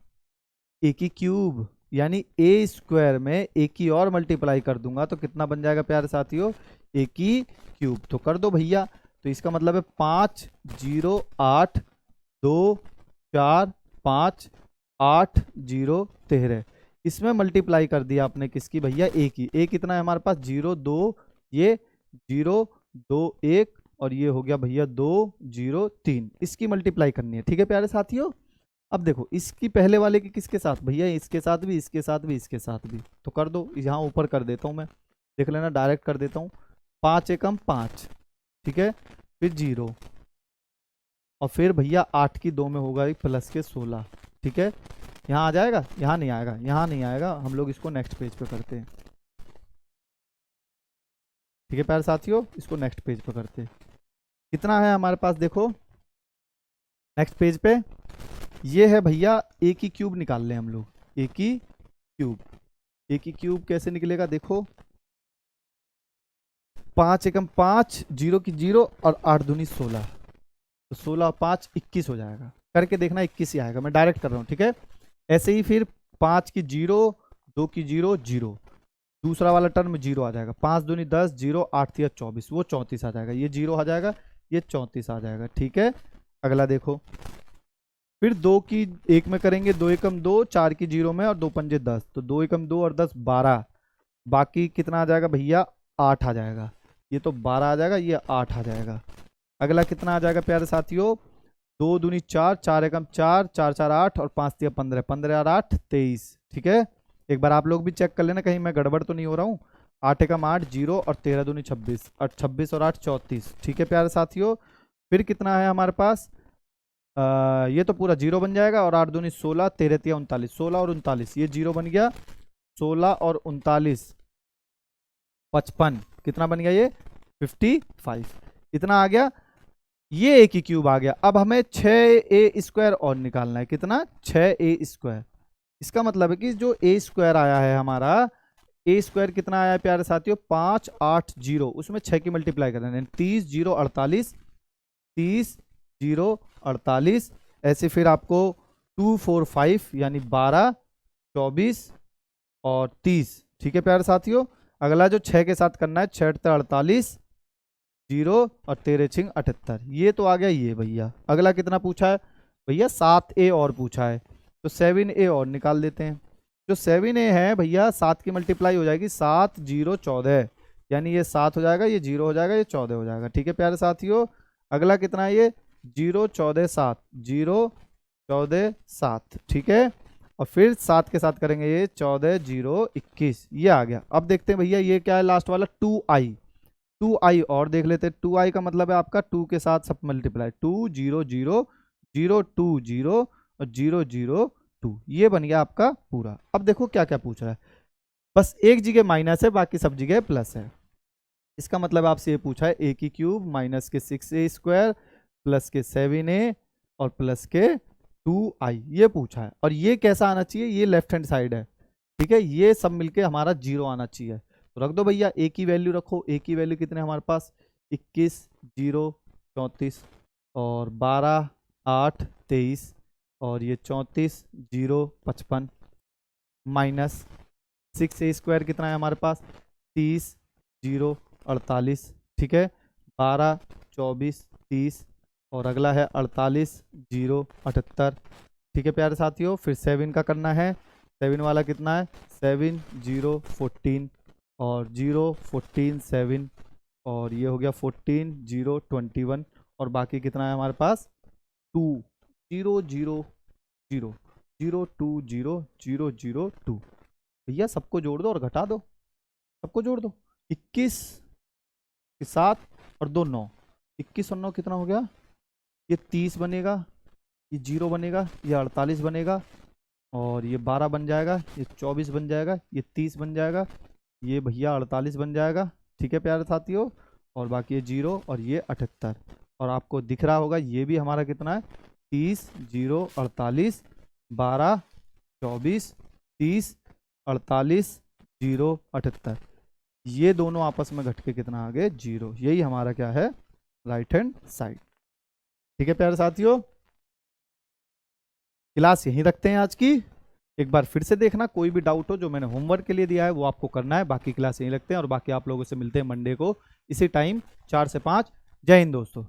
ए की क्यूब। यानी ए स्क्वायर में ए की और मल्टीप्लाई कर दूंगा तो कितना बन जाएगा प्यारे साथियों, ए की क्यूब। तो कर दो भैया, तो इसका मतलब है 5, 0, 8, 2, 4, 5, 8, 0, 13। इसमें मल्टीप्लाई कर दिया आपने किसकी भैया, ए की। ए कितना है हमारे पास, 0, 2, ये 0, 2, 1 और ये हो गया भैया 2, 0, 3। इसकी मल्टीप्लाई करनी है। ठीक है प्यारे साथियों, अब देखो इसकी पहले वाले की किसके साथ भैया, इसके साथ भी, इसके साथ भी, इसके साथ भी। तो कर दो, यहाँ ऊपर कर देता हूँ मैं, देख लेना, डायरेक्ट कर देता हूँ। 5 एकम 5। ठीक है, फिर 0 और फिर भैया 8 की 2 में होगा प्लस के 16। ठीक है, यहाँ आ जाएगा, यहाँ नहीं आएगा, यहाँ नहीं आएगा, हम लोग इसको नेक्स्ट पेज पे करते हैं। ठीक है प्यारे साथियों, इसको नेक्स्ट पेज पे करते हैं। कितना है हमारे पास, देखो नेक्स्ट पेज पे ये है भैया, ए की क्यूब निकाल लें हम लोग। ए की क्यूब, ए की क्यूब कैसे निकलेगा, देखो 5 एकम 5, 0 की 0 और 8 दूनी 16। तो 16 और 5 21 हो जाएगा। करके देखना 21 ही आएगा, मैं डायरेक्ट कर रहा हूँ। ठीक है, ऐसे ही फिर 5 की 0, 2 की 0, 0, दूसरा वाला टर्म में 0 आ जाएगा। 5 दूनी 10, 0, 8 तिया 24, वो 34 आ जाएगा। ये 0 आ जाएगा, ये 34 आ जाएगा। ठीक है, अगला देखो, फिर 2 की 1 में करेंगे, 2 एकम 2, 4 की 0 में और 2 पंजे 10। तो 2 एकम 2 और 10 12। बाकी कितना आ जाएगा भैया, 8 आ जाएगा। ये तो 12 आ जाएगा, ये 8 आ जाएगा। अगला कितना आ जाएगा प्यारे साथियों, 2 दूनी 4, 4 एकम 4, 4, 4, 8 और 5 तिया 15, 15 और 8 23। ठीक है, एक बार आप लोग भी चेक कर लेना कहीं मैं गड़बड़ तो नहीं हो रहा हूँ। 8 एकम 8, 0 और 13 दूनी 26 और 26 और 8 34। ठीक है प्यारे साथियों, फिर कितना है हमारे पास, ये तो पूरा 0 बन जाएगा और 8 दूनी 16, 13 तिया 39, 16 और 39, ये 0 बन गया। 16 और 39 55, कितना बन गया ये, 55। इतना आ गया, ये ए की क्यूब आ गया। अब हमें 6a स्क्वायर और निकालना है। कितना, 6a स्क्वायर। इसका मतलब है कि जो ए स्क्वायर आया है हमारा, ए स्क्वायर कितना आया है प्यारे साथियों, 5, 8, 0, उसमें 6 की मल्टीप्लाई करना है। 30, 0, 48, 30, 0, 48। ऐसे फिर आपको 2, 4, 5 यानी 12, 24 और 30। ठीक है प्यारे साथियों, अगला जो 6 के साथ करना है, 6 48, 0 और 13 छिंग 78। ये तो आ गया ये भैया। अगला कितना पूछा है भैया, 7a और पूछा है, तो 7a और निकाल देते हैं। जो 7a है भैया, 7 की मल्टीप्लाई हो जाएगी, 7, 0, 14, यानी ये 7 हो जाएगा, ये 0 हो जाएगा, ये 14 हो जाएगा। ठीक है प्यारे साथियों, अगला कितना है ये, 0, 14, 7, 0, 14, 7। ठीक है, और फिर 7 के साथ करेंगे ये 14, 0, 21, ये आ गया। अब देखते हैं भैया ये क्या है लास्ट वाला, 2i। 2i और देख लेते हैं। 2i का मतलब है आपका 2 के साथ सब मल्टीप्लाई, 2, 0, 0, 0, 2, 0 और 0, 0, 2, ये बन गया आपका पूरा। अब देखो क्या क्या पूछ रहा है, बस एक जगह माइनस है, बाकी सब जगह प्लस है। इसका मतलब आपसे ये पूछा है ए की क्यूब माइनस के 6a स्क्वायर प्लस के 7a और प्लस के 2i, ये पूछा है। और ये कैसा आना चाहिए, ये लेफ्ट हैंड साइड है। ठीक है, ये सब मिलके हमारा 0 आना चाहिए। तो रख दो भैया, ए की वैल्यू रखो। ए की वैल्यू कितने हमारे पास, 21, 0, 34 और 12, 8, 23 और ये 34, 0, 55 माइनस 6a स्क्वायर कितना है हमारे पास, 30, 0, 48। ठीक है, 12, 24, 30 और अगला है 48, 0, 78। ठीक है प्यारे साथियों, फिर 7 का करना है। 7 वाला कितना है, 7, 0, 14 और 0, 14, 7 और ये हो गया 14, 0, 21 और बाकी कितना है हमारे पास, 2, 0, 0, 0। 02002 भैया सबको जोड़ दो और घटा दो, सबको जोड़ दो। 21 के 7 और 2 9, 21 और 9 कितना हो गया, ये 30 बनेगा, ये 0 बनेगा, ये 48 बनेगा, और ये 12 बन जाएगा, ये 24 बन जाएगा, ये 30 बन जाएगा, ये भैया 48 बन जाएगा। ठीक है प्यारे साथियों, और बाकी ये 0 और ये 78, और आपको दिख रहा होगा ये भी हमारा कितना है, 30 0 48 12 24 30 48 0 78, ये दोनों आपस में घट के कितना आ गए, 0। यही हमारा क्या है, राइट हैंड साइड। ठीक है प्यारे साथियों, क्लास यहीं रखते हैं आज की। एक बार फिर से देखना, कोई भी डाउट हो जो मैंने होमवर्क के लिए दिया है वो आपको करना है। बाकी क्लास यहीं रखते हैं और बाकी आप लोगों से मिलते हैं मंडे को इसी टाइम 4 से 5। जय हिंद दोस्तों।